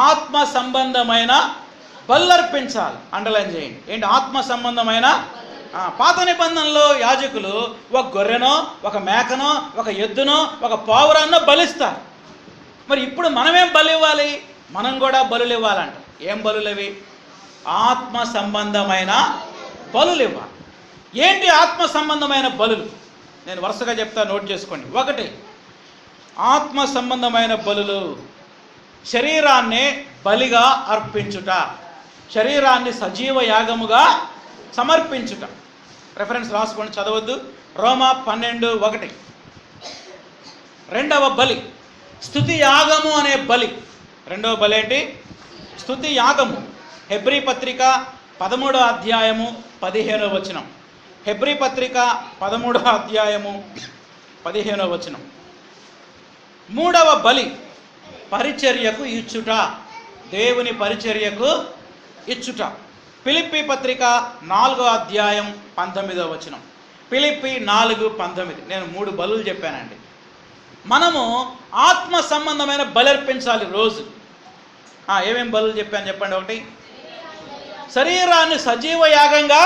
ఆత్మ సంబంధమైన బల్లర్పించాలి. అండర్లైన్ చేయండి. ఏంటి ఆత్మ సంబంధమైన? పాత నిబంధనలో యాజకులు ఒక గొర్రెనో, ఒక మేకనో, ఒక ఎద్దునో, ఒక పావురాన్నో బలిస్తారు. మరి ఇప్పుడు మనమేం బలి ఇవ్వాలి? మనం కూడా బలులు ఇవ్వాలంట. ఏం బలులవి? ఆత్మ సంబంధమైన బలులు ఇవ్వాలి. ఏంటి ఆత్మ సంబంధమైన బలులు? నేను వరుసగా చెప్తా, నోట్ చేసుకోండి. 1, ఆత్మ సంబంధమైన బలులు శరీరాన్ని బలిగా అర్పించుట, శరీరాన్ని సజీవ యాగముగా సమర్పించుట. రెఫరెన్స్ రాసుకోండి, చదవద్దు. రోమా 12:1. 2వ బలి స్తుతి యాగము అనే బలి. 2వ బలి ఏంటి? స్తుతి యాగము. హెబ్రీ పత్రిక 13వ అధ్యాయము 15వ వచనం. హెబ్రీ పత్రిక 13వ అధ్యాయము 15వ వచనం. 3వ బలి పరిచర్యకు ఇచ్చుట, దేవుని పరిచర్యకు ఇచ్చుట. ఫిలిప్పీ పత్రిక 4వ అధ్యాయం 19వ వచనం. ఫిలిప్పీ 4:19. నేను 3 బలులు చెప్పానండి. మనము ఆత్మ సంబంధమైన బలి అర్పించాలి రోజు. ఏమేం బలులు చెప్పాను చెప్పండి. 1, శరీరాన్ని సజీవ యాగంగా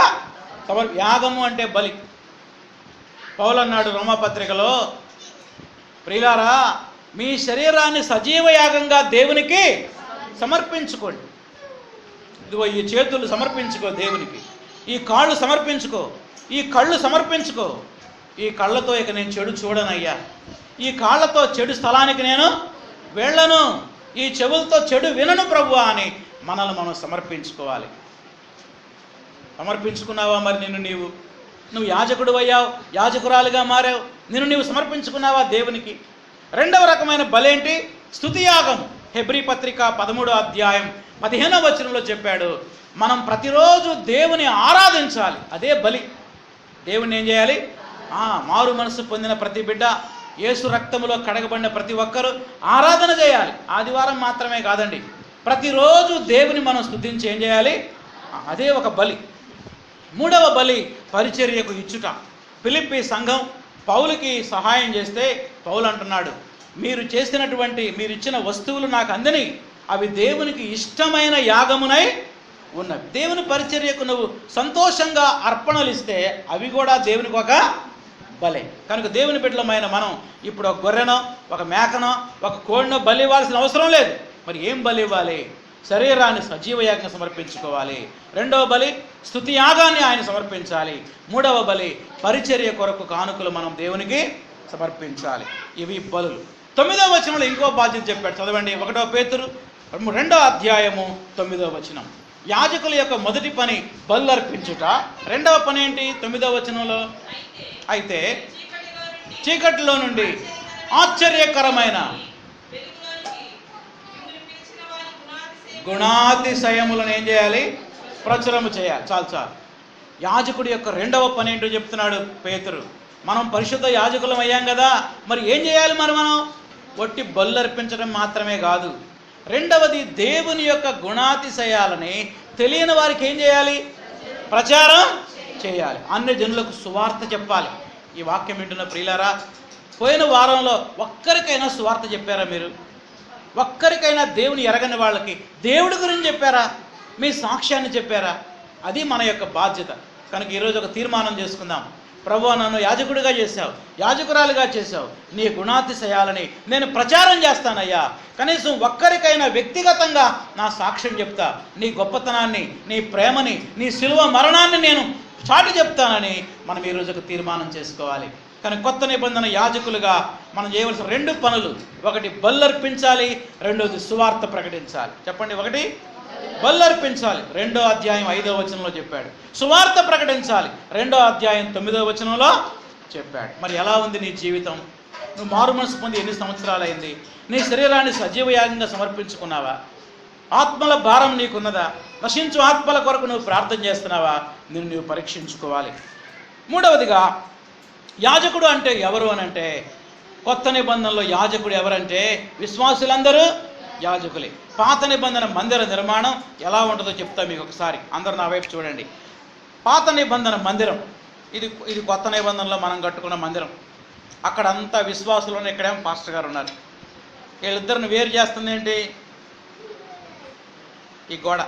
యాగము అంటే బలి. పౌలు అన్నాడు రోమాపత్రికలో, ప్రియులారా మీ శరీరాన్ని సజీవ యాగంగా దేవునికి సమర్పించుకోండి. ఇదిగో ఈ చేతులు సమర్పించుకో దేవునికి, ఈ కాళ్ళు సమర్పించుకో, ఈ కళ్ళు సమర్పించుకో. ఈ కళ్ళతో ఇక నేను చెడు చూడనయ్యా, ఈ కాళ్ళతో చెడు స్థలానికి నేను వెళ్ళను, ఈ చెవులతో చెడు వినను ప్రభువా అని మనల్ని మనం సమర్పించుకోవాలి. సమర్పించుకున్నావా? మరి నువ్వు యాజకుడు అయ్యావు, యాజకురాలుగా మారావు, నీవు సమర్పించుకున్నావా దేవునికి? 2వ రకమైన బలేంటి? స్తుతి యాగం. హెబ్రీ పత్రిక 13వ అధ్యాయం 15వ వచనంలో చెప్పాడు, మనం ప్రతిరోజు దేవుని ఆరాధించాలి. అదే బలి. దేవుని ఏం చేయాలి? మారు మనసు పొందిన ప్రతి బిడ్డ, యేసు రక్తములో కడగబడిన ప్రతి ఒక్కరూ ఆరాధన చేయాలి. ఆదివారం మాత్రమే కాదండి, ప్రతిరోజు దేవుని మనం స్తుతించి ఏం చేయాలి? అదే ఒక బలి. 3వ బలి పరిచర్యకు ఇచ్చుట. ఫిలిప్పీ సంఘం పౌలుకి సహాయం చేస్తే పౌలు అంటున్నాడు, మీరు ఇచ్చిన వస్తువులు నాకు అందని, అవి దేవునికి ఇష్టమైన యాగమునై ఉన్నవి. దేవుని పరిచర్యకు నువ్వు సంతోషంగా అర్పణలు ఇస్తే అవి కూడా దేవునికి ఒక బలే. కనుక దేవుని బిడ్డలమైన మనం ఇప్పుడు ఒక గొర్రెనో, ఒక మేకనో, ఒక కోడినో బలి ఇవ్వాల్సిన అవసరం లేదు. మరి ఏం బలి ఇవ్వాలి? శరీరాన్ని సజీవ యాగంగా సమర్పించుకోవాలి. 2వ బలి స్తుతి యాగాన్ని ఆయన సమర్పించాలి. 3వ బలి పరిచర్య కొరకు కానుకలు మనం దేవునికి సమర్పించాలి. ఇవి బలులు. 9వ వచనంలో ఇంకో బాధ్యత చెప్పాడు, చదవండి. 1 పేతురు 2వ అధ్యాయము 9వ వచనం. యాజకుల యొక్క మొదటి పని బలు అర్పించుట. 2వ పని ఏంటి? 9వ వచనంలో, అయితే చీకటిలో నుండి ఆశ్చర్యకరమైన గుణాతిశయములను ఏం చేయాలి? ప్రచురము చేయాలి. చాలు. యాజకుడి యొక్క 2వ పని ఏంటో చెప్తున్నాడు పేతురు. మనం పరిశుద్ధ యాజకులం అయ్యాం కదా, మరి ఏం చేయాలి? మనం ఒట్టి బలు అర్పించడం మాత్రమే కాదు, 2వది దేవుని యొక్క గుణాతిశయాలని తెలియని వారికి ఏం చేయాలి? ప్రచారం చేయాలి. అన్ని జనులకు సువార్త చెప్పాలి. ఈ వాక్యం వింటున్న ప్రియులారా, పోయిన వారంలో ఒక్కరికైనా సువార్త చెప్పారా? మీరు ఒక్కరికైనా దేవుని ఎరగని వాళ్ళకి దేవుడి గురించి చెప్పారా? మీ సాక్ష్యాన్ని చెప్పారా? అది మన యొక్క బాధ్యత. కనుక ఈరోజు ఒక తీర్మానం చేసుకుందాం. ప్రభువా నన్ను యాజకుడిగా చేశావు, యాజకురాలుగా చేశావు, నీ గుణాతిశయాలని నేను ప్రచారం చేస్తానయ్యా, కనీసం ఒక్కరికైనా వ్యక్తిగతంగా నా సాక్ష్యం చెప్తా, నీ గొప్పతనాన్ని, నీ ప్రేమని, నీ శిలువ మరణాన్ని నేను చాటి చెప్తానని మనం ఈ రోజుకు తీర్మానం చేసుకోవాలి. కానీ కొత్త నిబంధన యాజకులుగా మనం చేయవలసిన 2 పనులు, ఒకటి బల్లర్పించాలి, రెండోది సువార్త ప్రకటించాలి. చెప్పండి, ఒకటి బల్లర్పించాలి, 2వ అధ్యాయం 5వ వచనంలో చెప్పాడు. సువార్త ప్రకటించాలి, 2వ అధ్యాయం 9వ వచనంలో చెప్పాడు. మరి ఎలా ఉంది నీ జీవితం? నువ్వు మారు మనసు పొంది ఎన్ని సంవత్సరాలైంది? నీ శరీరాన్ని సజీవయాగంగా సమర్పించుకున్నావా? ఆత్మల భారం నీకున్నదా? నశించు ఆత్మల కొరకు నువ్వు ప్రార్థన చేస్తున్నావా? నిన్ను నువ్వు పరీక్షించుకోవాలి. 3వదిగా, యాజకుడు అంటే ఎవరు అని అంటే, కొత్త నిబంధనలో యాజకుడు ఎవరంటే విశ్వాసులందరూ యాజకులే. పాత నిబంధన మందిర నిర్మాణం ఎలా ఉంటుందో చెప్తా మీకు ఒకసారి. అందరూ నా వైపు చూడండి. పాత నిబంధన మందిరం ఇది కొత్త నిబంధనలో మనం కట్టుకున్న మందిరం. అక్కడంతా విశ్వాసులు, ఇక్కడేమో పాస్టర్ గారు ఉన్నారు. వీళ్ళిద్దరిని వేరు చేస్తుంది ఏంటి? ఈ గోడ.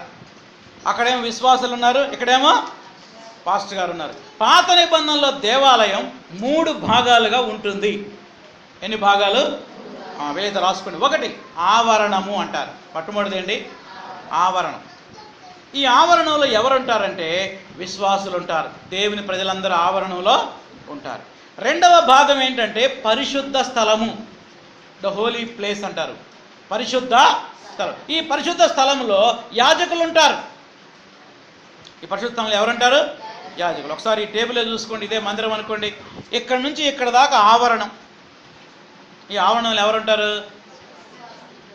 అక్కడేమో విశ్వాసులు ఉన్నారు, ఇక్కడేమో పాస్టర్ గారు ఉన్నారు. పాత నిబంధనలో దేవాలయం 3 భాగాలుగా ఉంటుంది. ఎన్ని భాగాలు? వేద రాసుకోండి. 1 ఆవరణము అంటారు. పట్టుమొదటిదేంటి? ఆవరణం. ఈ ఆవరణంలో ఎవరు ఉంటారంటే విశ్వాసులు ఉంటారు. దేవుని ప్రజలందరూ ఆవరణంలో ఉంటారు. 2వ భాగం ఏంటంటే పరిశుద్ధ స్థలము, ద హోలీ ప్లేస్ అంటారు. పరిశుద్ధ స్థలం. ఈ పరిశుద్ధ స్థలంలో యాజకులు ఉంటారు. ఈ పరిశుద్ధ స్థలంలో ఎవరుంటారు? యాజకులు. ఒకసారి ఈ టేబుల్ చూసుకోండి. ఇదే మందిరం అనుకోండి. ఇక్కడ నుంచి ఇక్కడ దాకా ఆవరణం. ఈ ఆవరణంలో ఎవరుంటారు?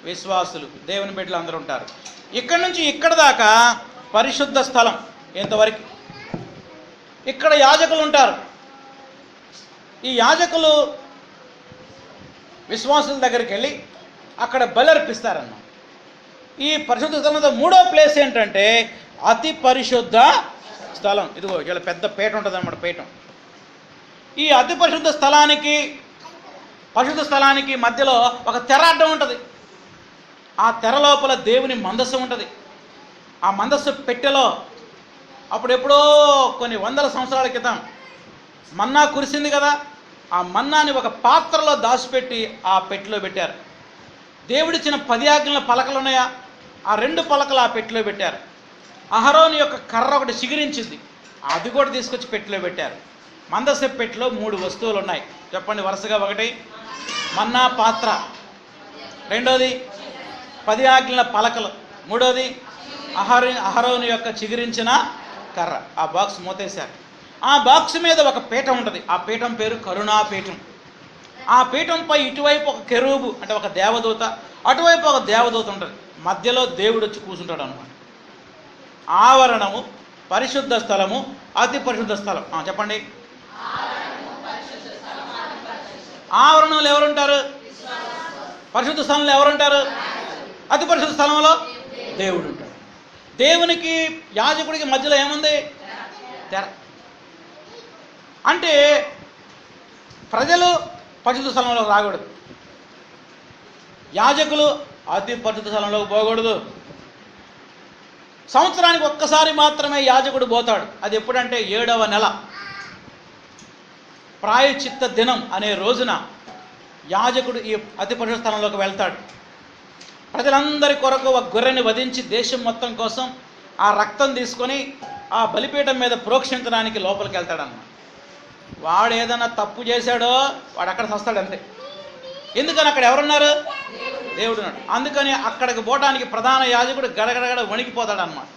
విశ్వాసులు, దేవుని బిడ్డలు అందరూ ఉంటారు. ఇక్కడ నుంచి ఇక్కడ దాకా పరిశుద్ధ స్థలం. ఎంతవరకు? ఇక్కడ యాజకులు ఉంటారు. ఈ యాజకులు విశ్వాసుల దగ్గరికి వెళ్ళి అక్కడ బలి అర్పిస్తారన్న. ఈ పరిశుద్ధ స్థలంలో 3వ ప్లేస్ ఏంటంటే అతి పరిశుద్ధ స్థలం. ఇదిగో ఇలా పెద్ద పీట ఉంటుంది అన్నమాట, పీఠం. ఈ అతి పరిశుద్ధ స్థలానికి మధ్యలో ఒక తెర అడ్డం ఉంటుంది. ఆ తెర లోపల దేవుని మందస్సు ఉంటుంది. ఆ మందస్సు పెట్టెలో అప్పుడెప్పుడో కొన్ని వందల సంవత్సరాల క్రితం మన్నా కురిసింది కదా, ఆ మన్నాని ఒక పాత్రలో దాచిపెట్టి ఆ పెట్టెలో పెట్టారు. దేవుడిచ్చిన 10 ఆజ్ఞల పలకలు ఉన్నాయా, ఆ 2 పలకలు ఆ పెట్టెలో పెట్టారు. అహరోను యొక్క కర్ర ఒకటి చిగురించింది, అది కూడా తీసుకొచ్చి పెట్టెలో పెట్టారు. మందస్సు పెట్టెలో 3 వస్తువులు ఉన్నాయి. చెప్పండి వరుసగా. 1 మన్నా పాత్ర, 2వది 10 ఆజ్ఞల పలకలు, 3వది అహరోను యొక్క చిగురించిన కర్ర. ఆ బాక్స్ మూతేశారు. ఆ బాక్స్ మీద ఒక పీఠం ఉంటుంది. ఆ పీఠం పేరు కరుణాపీఠం. ఆ పీఠంపై ఇటువైపు ఒక కెరూబు అంటే ఒక దేవదూత, అటువైపు ఒక దేవదూత ఉంటుంది. మధ్యలో దేవుడు వచ్చి కూర్చుంటాడు అన్నమాట. ఆవరణము, పరిశుద్ధ స్థలము, అతి పరిశుద్ధ స్థలం. చెప్పండి. ఆవరణంలో ఎవరుంటారు? పరిశుద్ధ స్థలంలో ఎవరుంటారు? అతి పరిశుద్ధ స్థలంలో దేవుడు ఉంటాడు. దేవునికి యాజకుడికి మధ్యలో ఏముంది? తెర. అంటే ప్రజలు పరిశుద్ధ స్థలంలోకి రాకూడదు, యాజకులు అతి పరిశుద్ధ స్థలంలోకి పోకూడదు. సంవత్సరానికి ఒక్కసారి మాత్రమే యాజకుడు పోతాడు. అది ఎప్పుడంటే 7వ నెల ప్రాయశ్చిత్త దినం అనే రోజున యాజకుడు ఈ అతి పరిశుద్ధ స్థలంలోకి వెళ్తాడు. ప్రజలందరి కొరకు ఒక గొర్రెని వధించి దేశం మొత్తం కోసం ఆ రక్తం తీసుకొని ఆ బలిపీఠం మీద ప్రోక్షించడానికి లోపలికి వెళ్తాడన్నమాట. వాడు ఏదైనా తప్పు చేశాడో వాడు అక్కడ చస్తాడు అంతే. ఎందుకని అక్కడ ఎవరున్నారు? దేవుడు ఉన్నాడు. అందుకని అక్కడికి పోవడానికి ప్రధాన యాజకుడు గడగడగడ వణికిపోతాడు అన్నమాట.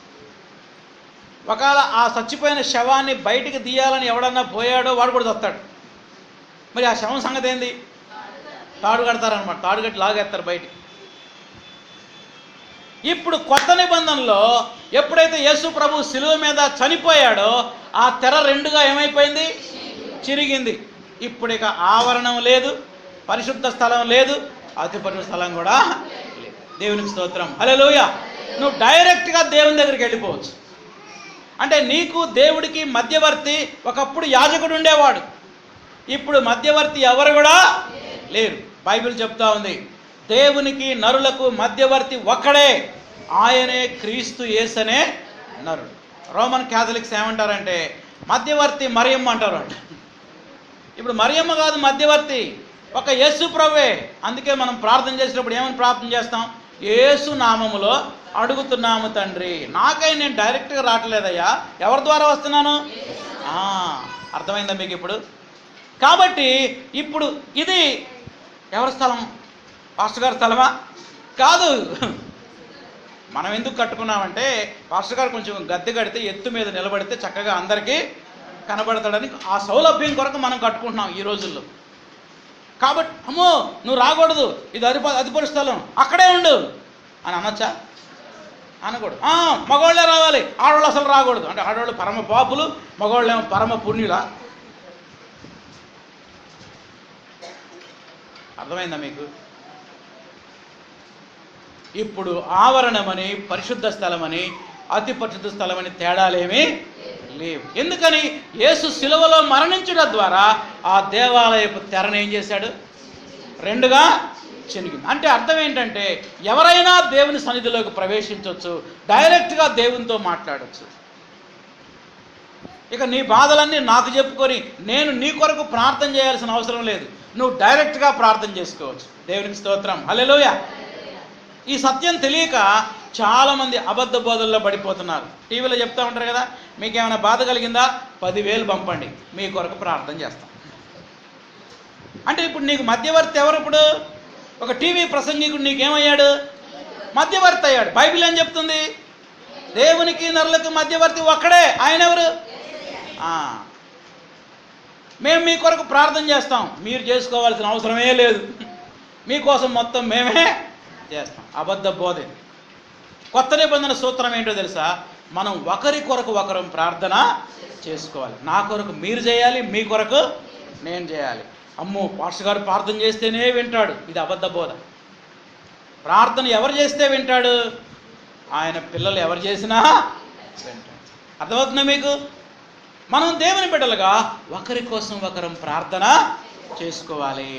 ఒకవేళ ఆ చచ్చిపోయిన శవాన్ని బయటికి తీయాలని ఎవడన్నా పోయాడో వాడు కూడా చస్తాడు. మరి ఆ శవం సంగతి ఏంది? తాడు కడతారనమాట. తాడు కట్టి లాగేస్తారు బయటికి. ఇప్పుడు కొత్త నిబంధనలో ఎప్పుడైతే యేసు ప్రభు శిలువ మీద చనిపోయాడో ఆ తెర 2గా ఏమైపోయింది? చిరిగింది. ఇప్పుడు ఇక ఆవరణం లేదు, పరిశుద్ధ స్థలం లేదు, అతి పరిశుద్ధ స్థలం కూడా లేదు. దేవునికి స్తోత్రం, హల్లెలూయా. నువ్వు డైరెక్ట్గా దేవుని దగ్గరికి వెళ్ళిపోవచ్చు. అంటే నీకు దేవుడికి మధ్యవర్తి ఒకప్పుడు యాజకుడు ఉండేవాడు, ఇప్పుడు మధ్యవర్తి ఎవరు కూడా లేరు. బైబిల్ చెప్తా ఉంది, దేవునికి నరులకు మధ్యవర్తి ఒక్కడే, ఆయనే క్రీస్తు యేసనే నరుడు. రోమన్ క్యాథలిక్స్ ఏమంటారంటే మధ్యవర్తి మరియమ్మ అంటారు అంట. ఇప్పుడు మరియమ్మ కాదు మధ్యవర్తి, ఒక యేసు ప్రభువే. అందుకే మనం ప్రార్థన చేసినప్పుడు ఏమని ప్రార్థన చేస్తాం? యేసు నామములో అడుగుతున్నాము తండ్రి. నాకై నేను డైరెక్ట్గా రావట్లేదయ్యా, ఎవరి ద్వారా వస్తున్నాను? అర్థమైందా మీకు ఇప్పుడు? కాబట్టి ఇప్పుడు ఇది ఎవరి స్థలం? పాస్టర్ గారి స్థలమా? కాదు. మనం ఎందుకు కట్టుకున్నామంటే పాస్టర్ గారు కొంచెం గద్దె కడితే ఎత్తు మీద నిలబడితే చక్కగా అందరికీ కనబడతాడని ఆ సౌలభ్యం కొరకు మనం కట్టుకుంటున్నాం ఈ రోజుల్లో. కాబట్టి అమ్మో నువ్వు రాకూడదు, ఇది అధిపతి స్థలం, అక్కడే ఉండు అని అనొచ్చా? అనకూడదు. మగవాళ్ళే రావాలి, ఆడవాళ్ళు అసలు రాకూడదు అంటే ఆడవాళ్ళు పరమ పాపులు, మగవాళ్ళేమో పరమ పుణ్యులా? అర్థమైందా మీకు? ఇప్పుడు ఆవరణమని, పరిశుద్ధ స్థలమని, అతి పరిశుద్ధ స్థలమని తేడాలేమీ లేవు. ఎందుకని? యేసు శిలువలో మరణించడం ద్వారా ఆ దేవాలయపు తెరను ఏం చేశాడు? రెండుగా చెనిగింది. అంటే అర్థం ఏంటంటే ఎవరైనా దేవుని సన్నిధిలోకి ప్రవేశించవచ్చు, డైరెక్ట్గా దేవునితో మాట్లాడవచ్చు. ఇక నీ బాధలన్నీ నాకు చెప్పుకొని నేను నీ కొరకు ప్రార్థన చేయాల్సిన అవసరం లేదు, నువ్వు డైరెక్ట్గా ప్రార్థన చేసుకోవచ్చు. దేవునికి స్తోత్రం, హల్లెలూయా. ఈ సత్యం తెలియక చాలామంది అబద్ధ బోధల్లో పడిపోతున్నారు. టీవీలో చెప్తూ ఉంటారు కదా, మీకేమైనా బాధ కలిగిందా 10,000 పంపండి, మీ కొరకు ప్రార్థన చేస్తాం. అంటే ఇప్పుడు నీకు మధ్యవర్తి ఎవరు? ఇప్పుడు ఒక టీవీ ప్రసంగికుడు నీకేమయ్యాడు? మధ్యవర్తి అయ్యాడు. బైబిల్ ఏం చెప్తుంది? దేవునికి నరులకు మధ్యవర్తి ఒక్కడే, ఆయన ఎవరు? మేము మీ కొరకు ప్రార్థన చేస్తాం, మీరు చేసుకోవాల్సిన అవసరమే లేదు, మీకోసం మొత్తం మేమే చేస్తాం. అబద్ధ బోధ. కొత్త నిబంధన సూత్రం ఏంటో తెలుసా? మనం ఒకరి కొరకు ఒకరు ప్రార్థన చేసుకోవాలి. నా కొరకు మీరు చేయాలి, మీ కొరకు నేను చేయాలి. అమ్మో పాస్టర్ గారు ప్రార్థన చేస్తేనే వింటాడు, ఇది అబద్ధ బోధ. ప్రార్థన ఎవరు చేస్తే వింటాడు? ఆయన పిల్లలు ఎవరు చేసినా వింటాడు. అర్థమవుతుందా మీకు? మనం దేవుని బిడ్డలుగా ఒకరి కోసం ఒకరం ప్రార్థన చేసుకోవాలి.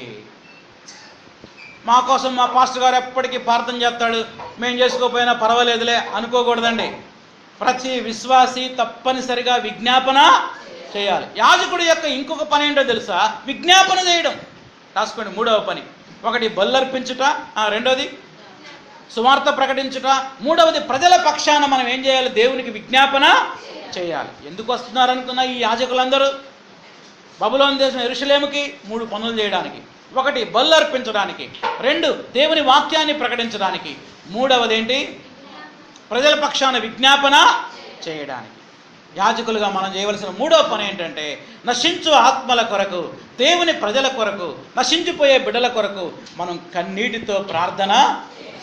మా కోసం మా పాస్టర్ గారు ఎప్పటికీ ప్రార్థన చేస్తాడు, మేము చేసుకోకపోయినా పర్వాలేదులే అనుకోకూడదండి. ప్రతి విశ్వాసి తప్పనిసరిగా విజ్ఞాపన చేయాలి. యాజకుడి యొక్క ఇంకొక పని ఏంటో తెలుసా? విజ్ఞాపన చేయడం. రాసుకోండి, 3వ పని. 1 బల్లర్పించుట, 2వది సువార్త ప్రకటించుట, 3వది ప్రజల పక్షాన మనం ఏం చేయాలి? దేవునికి విజ్ఞాపన చేయాలి. ఎందుకు వస్తున్నారు అనుకున్న ఈ యాజకులందరూ? బబులోను దేశం యెరూషలేముకి 3 పనులు చేయడానికి. 1 బలు అర్పించడానికి, 2 దేవుని వాక్యాన్ని ప్రకటించడానికి, 3వది ఏంటి? ప్రజల పక్షాన విజ్ఞాపన చేయడానికి. యాజకులుగా మనం చేయవలసిన 3వ పని ఏంటంటే నశించు ఆత్మల కొరకు, దేవుని ప్రజల కొరకు, నశించిపోయే బిడ్డల కొరకు మనం కన్నీటితో ప్రార్థన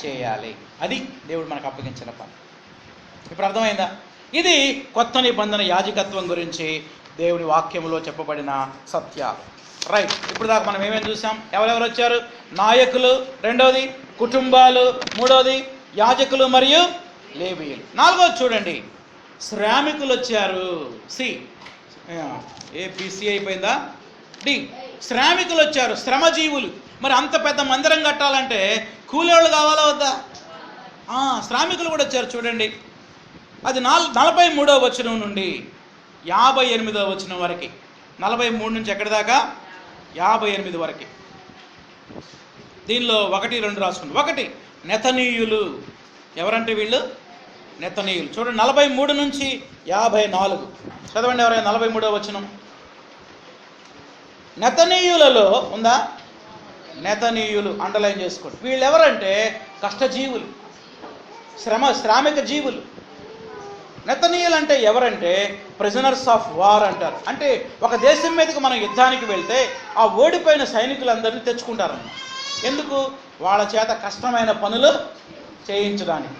చేయాలి. అది దేవుడు మనకు అప్పగించిన పని. ఇప్పుడు అర్థమైందా? ఇది కొత్త నిబంధన యాజకత్వం గురించి దేవుని వాక్యంలో చెప్పబడిన సత్యాలు. రైట్. ఇప్పుడు దాకా మనం ఏమేమి చూసాం? ఎవరెవరు వచ్చారు? నాయకులు, 2వది కుటుంబాలు, 3వది యాజకులు మరియు లేవీయులు. 4వది చూడండి, శ్రామికులు వచ్చారు. ఏబిసి అయిపోయిందా? డి. శ్రామికులు వచ్చారు, శ్రమజీవులు. మరి అంత పెద్ద మందిరం కట్టాలంటే కూలోళ్ళు కావాలా వద్దా? శ్రామికులు కూడా వచ్చారు. చూడండి, అది 43వ వచనం నుండి 58వ వచనం వరకు. 43 నుంచి ఎక్కడి దాకా? 58 వరకు. దీనిలో 1, 2 రాసుకోండి. 1 నెతనీయులు. ఎవరంటే వీళ్ళు? నెతనీయులు. చూడండి, 43 నుంచి 54 చదవండి. ఎవరైనా 43వ వచనం. నెతనీయులలో ఉందా? నెతనీయులు అండర్లైన్ చేసుకోండి. వీళ్ళు ఎవరంటే కష్టజీవులు, శ్రామిక జీవులు. నెతనీయులు అంటే ఎవరంటే ప్రిజనర్స్ ఆఫ్ వార్ అంటారు. అంటే ఒక దేశం మీదకి మనం యుద్ధానికి వెళ్తే ఆ ఓడిపోయిన సైనికులందరినీ తెచ్చుకుంటారన్నమాట. ఎందుకు? వాళ్ళ చేత కష్టమైన పనులు చేయించడానికి.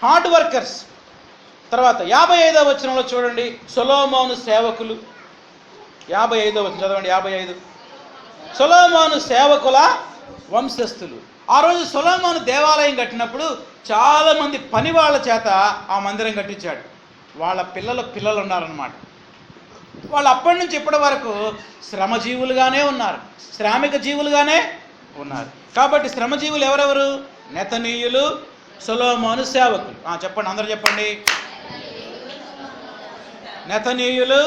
Hard workers. తర్వాత 55వ వచనంలో చూడండి, సొలొమోను సేవకులు. 55వ వచనం చదవండి. 55 సొలొమోను సేవకుల వంశస్థులు. ఆ రోజు సొలొమోను దేవాలయం కట్టినప్పుడు చాలామంది పని వాళ్ళ చేత ఆ మందిరం కట్టించాడు. వాళ్ళ పిల్లలు ఉన్నారన్నమాట. వాళ్ళు అప్పటి నుంచి ఇప్పటి వరకు శ్రమజీవులుగానే ఉన్నారు, శ్రామిక జీవులుగానే ఉన్నారు. కాబట్టి శ్రమజీవులు ఎవరెవరు? నెతనీయులు, సొలొమోను సేవకులు. చెప్పండి, అందరూ చెప్పండి. నెతనీయులు,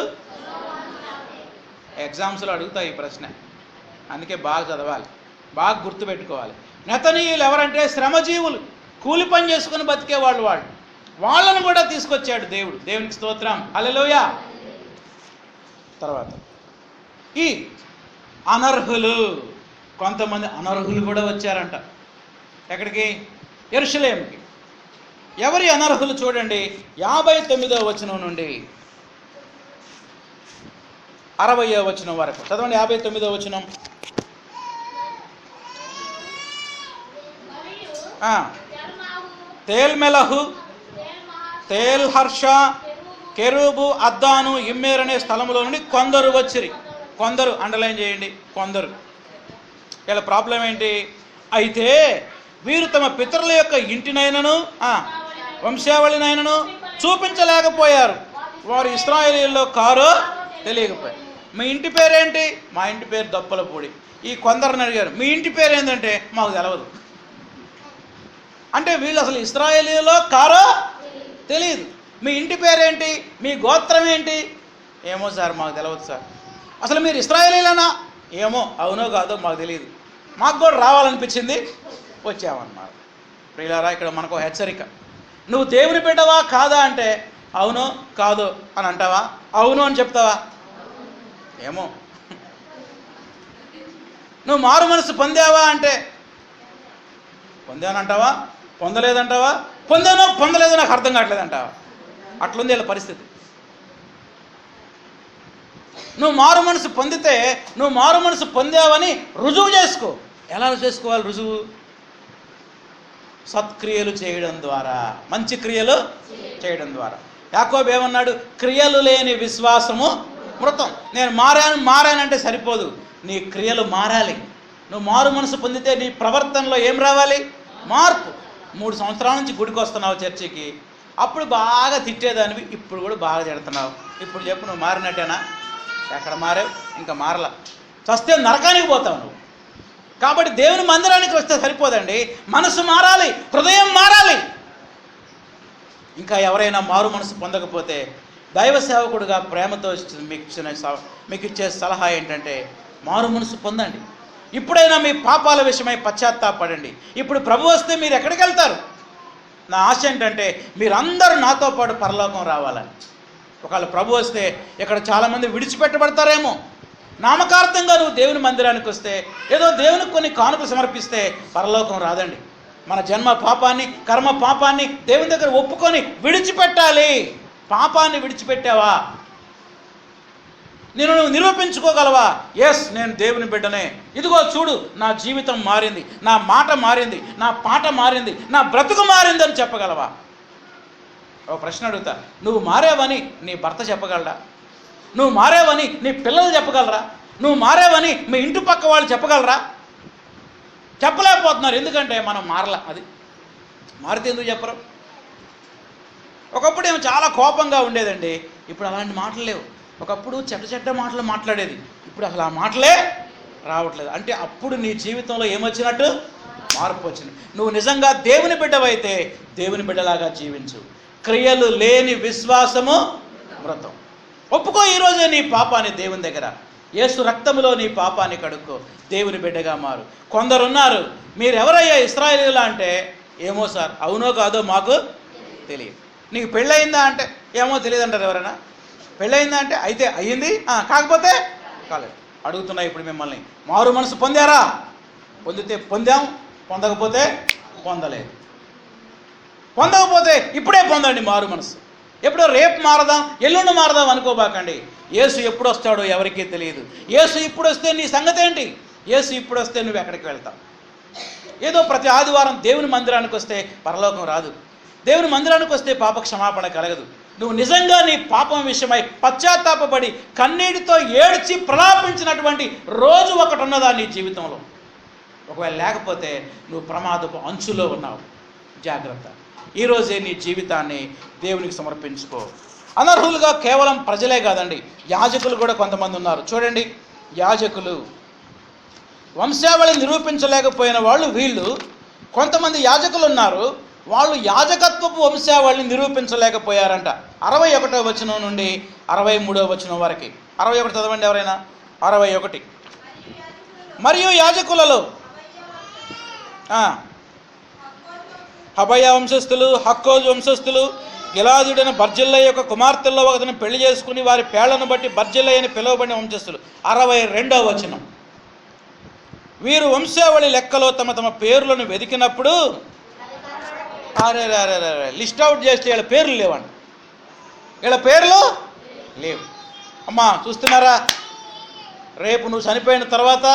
ఎగ్జామ్స్లో అడుగుతాయి ఈ ప్రశ్న, అందుకే బాగా చదవాలి, బాగా గుర్తుపెట్టుకోవాలి. నెతనీయులు ఎవరంటే శ్రమజీవులు, కూలి పని చేసుకుని బతికే వాళ్ళను కూడా తీసుకొచ్చాడు దేవుడు. దేవునికి స్తోత్రం, హల్లెలూయా. తర్వాత ఈ అనర్హులు, కొంతమంది అనర్హులు కూడా వచ్చారంట. ఎక్కడికి? యెరూషలేముకి. ఎవరి అనర్హులు చూడండి, 59వ వచనం నుండి 60వ వచనం వరకు చదవండి. 59వ వచనం. తేల్మెలహు, తేల్హర్ష, కెరూబు, అద్దాను, ఇమ్మేర్ అనే స్థలంలో నుండి కొందరు వచ్చిరి. కొందరు అండర్లైన్ చేయండి, కొందరు. వీళ్ళ ప్రాబ్లం ఏంటి? అయితే వీరు తమ పితరుల యొక్క ఇంటినైనను వంశావళినైనను చూపించలేకపోయారు. వారు ఇశ్రాయేలీయుల్లో కారో తెలియకపోయారు. మీ ఇంటి పేరేంటి? మా ఇంటి పేరు దొప్పలపూడి. ఈ కొందరిని అడిగారు, మీ ఇంటి పేరు ఏంటంటే మాకు తెలవదు. అంటే వీళ్ళు అసలు ఇశ్రాయేలీయుల్లో కారో తెలియదు. మీ ఇంటి పేరేంటి? మీ గోత్రం ఏంటి? ఏమో సార్ మాకు తెలియదు సార్. అసలు మీరు ఇశ్రాయేలీయులేనా? ఏమో, అవునో కాదో మాకు తెలియదు, మాకు కూడా రావాలనిపించింది వచ్చామన్నమాట. ప్రియులారా, ఇక్కడ మనకు హెచ్చరిక. నువ్వు దేవుని బిడ్డవా కాదా అంటే అవునో కాదో అని అంటావా? అవును అని చెప్తావా? ఏమో. నువ్వు మారు మనసు పొందావా అంటే పొందానంటావా? పొందలేదంటావా? పొందానో పొందలేదో నాకు అర్థం కావట్లేదంటావా? అట్లుంది వీళ్ళ పరిస్థితి. నువ్వు మారు మనసు పొందితే నువ్వు మారు మనసు పొందావని రుజువు చేసుకో. ఎలా చేసుకోవాలి రుజువు? సత్క్రియలు చేయడం ద్వారా, మంచి క్రియలు చేయడం ద్వారా. యాకోబు ఏమన్నాడు? క్రియలు లేని విశ్వాసము మృతం. నేను మారానంటే సరిపోదు, నీ క్రియలు మారాలి. నువ్వు మారు మనసు పొందితే నీ ప్రవర్తనలో ఏం రావాలి? మార్పు. 3 సంవత్సరాల నుంచి గుడికి వస్తున్నావు చర్చికి, అప్పుడు బాగా తిట్టేదానివి, ఇప్పుడు కూడా బాగా తిడుతున్నావు. ఇప్పుడు చెప్పు, నువ్వు మారినట్టేనా? ఎక్కడ మారావు? ఇంకా మారలా. చస్తే నరకానికి పోతావు నువ్వు. కాబట్టి దేవుని మందిరానికి వస్తే సరిపోదండి, మనసు మారాలి, హృదయం మారాలి. ఇంకా ఎవరైనా మారు మనసు పొందకపోతే దైవ సేవకుడుగా ప్రేమతో మీకు ఇచ్చే సలహా ఏంటంటే మారు మనసు పొందండి. ఇప్పుడైనా మీ పాపాల విషయమై పశ్చాత్తాపడండి. ఇప్పుడు ప్రభు వస్తే మీరు ఎక్కడికి వెళ్తారు? నా ఆశ ఏంటంటే మీరందరూ నాతో పాటు పరలోకం రావాలని. ఒకవేళ ప్రభు వస్తే ఇక్కడ చాలామంది విడిచిపెట్టబడతారేమో. నామకార్థంగా నువ్వు దేవుని మందిరానికి వస్తే, ఏదో దేవునికి కొన్ని కానుకలు సమర్పిస్తే పరలోకం రాదండి. మన జన్మ పాపాన్ని, కర్మ పాపాన్ని దేవుని దగ్గర ఒప్పుకొని విడిచిపెట్టాలి. పాపాన్ని విడిచిపెట్టావా? నువ్వు నిరూపించుకోగలవా? ఎస్, నేను దేవుని బిడ్డనే, ఇదిగో చూడు నా జీవితం మారింది, నా మాట మారింది, నా పాట మారింది, నా బ్రతుకు మారింది అని చెప్పగలవా? ఒక ప్రశ్న అడుగుతా, నువ్వు మారావని నీ భర్త చెప్పగలరా? నువ్వు మారావని నీ పిల్లలు చెప్పగలరా? నువ్వు మారావని మీ ఇంటి పక్క వాళ్ళు చెప్పగలరా? చెప్పలేకపోతున్నారు. ఎందుకంటే మనం మారలా. అది మారితే ఎందుకు చెప్పరు? ఒకప్పుడు ఏమో చాలా కోపంగా ఉండేదండి, ఇప్పుడు అలాంటి మాటలు లేవు. ఒకప్పుడు చెడ్డ మాటలు మాట్లాడేది, ఇప్పుడు అసలు ఆ మాటలే రావట్లేదు. అంటే అప్పుడు నీ జీవితంలో ఏమొచ్చినట్టు? మార్పు వచ్చింది. నువ్వు నిజంగా దేవుని బిడ్డవైతే దేవుని బిడ్డలాగా జీవించు. క్రియలు లేని విశ్వాసము మృతం. ఒప్పుకో ఈరోజే నీ పాపాన్ని దేవుని దగ్గర. యేసు రక్తములో నీ పాపాన్ని కడుక్కో, దేవుని బిడ్డగా మారు. కొందరున్నారు, మీరెవరయ్యా ఇశ్రాయేలీయులా అంటే ఏమో సార్, అవునో కాదో మాకు తెలియదు. నీకు పెళ్ళయిందా అంటే ఏమో తెలియదు అంటారు ఎవరైనా. పెళ్ళయిందా అంటే అయితే అయ్యింది, కాకపోతే కాలేదు. అడుగుతున్నా ఇప్పుడు మిమ్మల్ని, మారు మనసు పొందారా? పొందితే పొందాం, పొందకపోతే పొందలేదు. పొందకపోతే ఇప్పుడే పొందండి మారు మనసు. ఎప్పుడో రేపు మారదాం, ఎల్లుండి మారదాం అనుకోబాకండి. యేసు ఎప్పుడు వస్తాడో ఎవరికీ తెలియదు. యేసు ఇప్పుడు వస్తే నీ సంగతి ఏంటి? యేసు ఇప్పుడు వస్తే నువ్వు ఎక్కడికి వెళ్తావు? ఏదో ప్రతి ఆదివారం దేవుని మందిరానికి వస్తే పరలోకం రాదు. దేవుని మందిరానికి వస్తే పాప క్షమాపణ కలగదు. నువ్వు నిజంగా నీ పాపం విషయమై పశ్చాత్తాపడి కన్నీటితో ఏడ్చి ప్రలాపించినటువంటి రోజు ఒకటి ఉన్నదా నీ జీవితంలో? ఒకవేళ లేకపోతే నువ్వు ప్రమాదపు అంచులో ఉన్నావు. జాగ్రత్త. ఈరోజే నీ జీవితాన్ని దేవునికి సమర్పించుకో. అనర్హులుగా కేవలం ప్రజలే కాదండి, యాజకులు కూడా కొంతమంది ఉన్నారు. చూడండి, యాజకులు వంశావళి నిరూపించలేకపోయిన వాళ్ళు వీళ్ళు. కొంతమంది యాజకులు ఉన్నారు, వాళ్ళు యాజకత్వపు వంశావళిని నిరూపించలేకపోయారంట. 61వ వచనం నుండి 63వ వచనం వరకు. 61 చదవండి ఎవరైనా. 61. మరియు యాజకులలో హబయ వంశస్థులు, హక్కోజు వంశస్థులు, గిలాదుడైన బర్జిల్లై యొక్క కుమార్తెల్లో ఒకరిని పెళ్లి చేసుకుని వారి పేళ్లను బట్టి బర్జిల్లై అని పిలువబడిన వంశస్థులు. 62వ వచనం. వీరు వంశావళి లెక్కలో తమ తమ పేర్లను వెతికినప్పుడు లిస్ట్ అవుట్ చేస్తే వీళ్ళ పేర్లు లేవండి. వీళ్ళ పేర్లు లేవు. అమ్మా చూస్తున్నారా, రేపు నువ్వు చనిపోయిన తర్వాత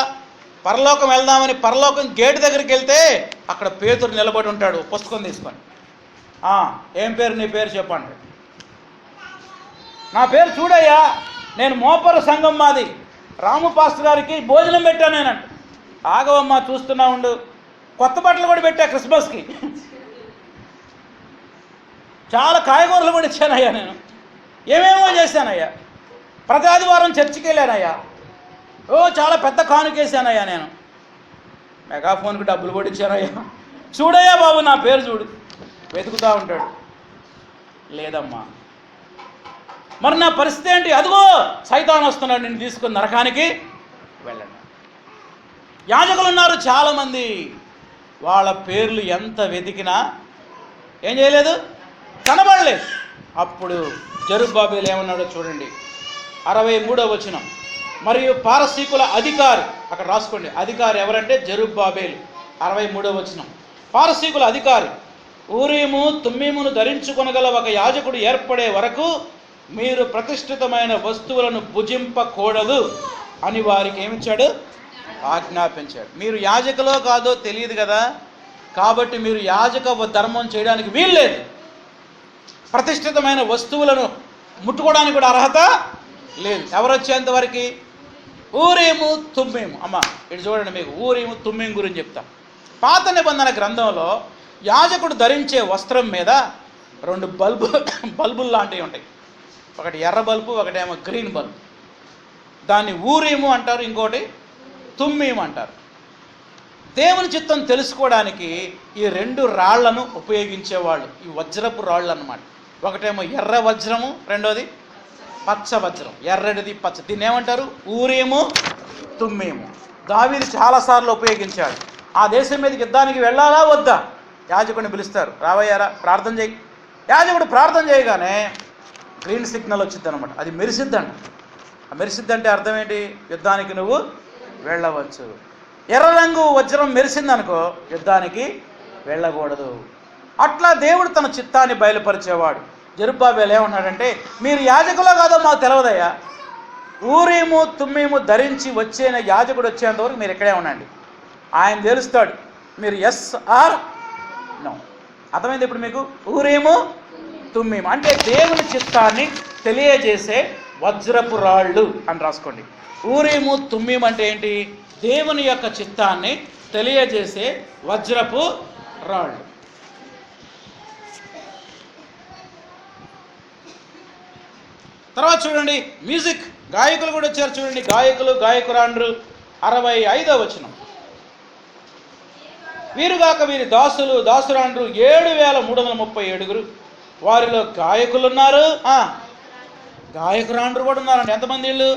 పరలోకం వెళ్దామని పరలోకం గేటు దగ్గరికి వెళ్తే అక్కడ పేతురు నిలబడి ఉంటాడు పుస్తకం తీసుకొని. ఏం పేరు, నీ పేరు చెప్పండి. నా పేరు చూడయ్యా, నేను మోపరు సంఘం మాది, రాము పాస్టర్ గారికి భోజనం పెట్టాను నేనంట. ఆగవమ్మా చూస్తున్నా ఉండు, కొత్త బట్టలు కూడా పెట్టా క్రిస్మస్కి, చాలా కాయగూరలు కూడా ఇచ్చానయ్యా, నేను ఏమేమో చేశానయ్యా, ప్రతి ఆదివారం చర్చికి వెళ్ళానయ్యా, చాలా పెద్ద కానుకేసానయ్యా, నేను మెగాఫోన్కి డబ్బులు కూడా ఇచ్చానయ్యా, చూడయ్యా బాబు నా పేరు చూడు. వెతుకుతూ ఉంటాడు. లేదమ్మా, మరి నా పరిస్థితి ఏంటి? అదిగో సైతాన్ వస్తున్నాడు, నిన్ను తీసుకుని నరకానికి వెళ్ళండి. యాజకులు ఉన్నారు చాలామంది, వాళ్ళ పేర్లు ఎంత వెతికినా ఏం చేయలేదు, కనబడలేదు. అప్పుడు జెరుబ్బాబెలు ఏమన్నాడో చూడండి, 63వ వచనం. మరియు పారసీకుల అధికారి, అక్కడ రాసుకోండి, అధికారి ఎవరంటే జెరుబ్బాబెలు. 63వ వచనం. పారసీకుల అధికారి, ఊరీము తుమ్మీమును ధరించుకొనగల ఒక యాజకుడు ఏర్పడే వరకు మీరు ప్రతిష్ఠితమైన వస్తువులను భుజింపకూడదు అని వారికి ఏమిచ్చాడు, ఆజ్ఞాపించాడు. మీరు యాజకులో కాదో తెలియదు కదా, కాబట్టి మీరు యాజక ధర్మం చేయడానికి వీల్లేదు. ప్రతిష్ఠితమైన వస్తువులను ముట్టుకోవడానికి కూడా అర్హత లేదు. ఎవరు వచ్చేంతవరకు? ఊరీము తుమ్మీము. అమ్మా ఇటు చూడండి, మీకు ఊరీము తుమ్మీము గురించి చెప్తా. పాత నిబంధన గ్రంథంలో యాజకుడు ధరించే వస్త్రం మీద 2 బల్బులు లాంటివి ఉంటాయి. ఒకటి ఎర్ర బల్బు, ఒకటేమో గ్రీన్ బల్బు. దాన్ని ఊరీము అంటారు, ఇంకోటి తుమ్మీము అంటారు. దేవుని చిత్తం తెలుసుకోవడానికి ఈ 2 రాళ్లను ఉపయోగించేవాళ్ళు, ఈ వజ్రపు రాళ్ళు అన్నమాట. ఒకటేమో ఎర్ర వజ్రము, రెండోది పచ్చ వజ్రం. ఎర్రడిది పచ్చ, దీన్ని ఏమంటారు? ఊరీము తుమ్మీము. దావీదు చాలాసార్లు ఉపయోగించాడు. ఆ దేశం మీదకి యుద్ధానికి వెళ్ళాలా వద్దా, యాజకుడిని పిలుస్తారు, రావయ్యారా ప్రార్థన చేయి. యాజకుడు ప్రార్థన చేయగానే గ్రీన్ సిగ్నల్ వచ్చింది అనమాట, అది మెరిసిద్దంట. ఆ మెరిసిద్దంటే అర్థం ఏంటి? యుద్ధానికి నువ్వు వెళ్ళవచ్చు. ఎర్ర రంగు వజ్రం మెరిసిందనుకో యుద్ధానికి వెళ్ళకూడదు. అట్లా దేవుడు తన చిత్తాన్ని బయలుపరిచేవాడు. జెరుబ్బాబెలు ఏమన్నాడంటే, మీరు యాజకులో కాదో మాకు తెలియదయ్యా, ఊరీము తుమ్మీము ధరించి వచ్చే యాజకుడు వచ్చేంతవరకు మీరు ఇక్కడే ఉండండి, ఆయన తెలుస్తాడు మీరు ఎస్ ఆర్ నో. అర్థమైంది ఇప్పుడు మీకు? ఊరీము తుమ్మీము అంటే దేవుని చిత్తాన్ని తెలియజేసే వజ్రపు రాళ్ళు అని రాసుకోండి. ఊరీము తుమ్మీము అంటే ఏంటి? దేవుని యొక్క చిత్తాన్ని తెలియజేసే వజ్రపు రాళ్ళు. తర్వాత చూడండి, మ్యూజిక్ గాయకులు కూడా వచ్చారు చూడండి, గాయకులు గాయకురాండ్రు. 65వ వచనం. వీరుగాక వీరి దాసులు దాసురాండ్రు 7,337. వారిలో గాయకులు ఉన్నారు, గాయకురాండ్రు కూడా ఉన్నారండి. ఎంతమంది వీళ్ళు?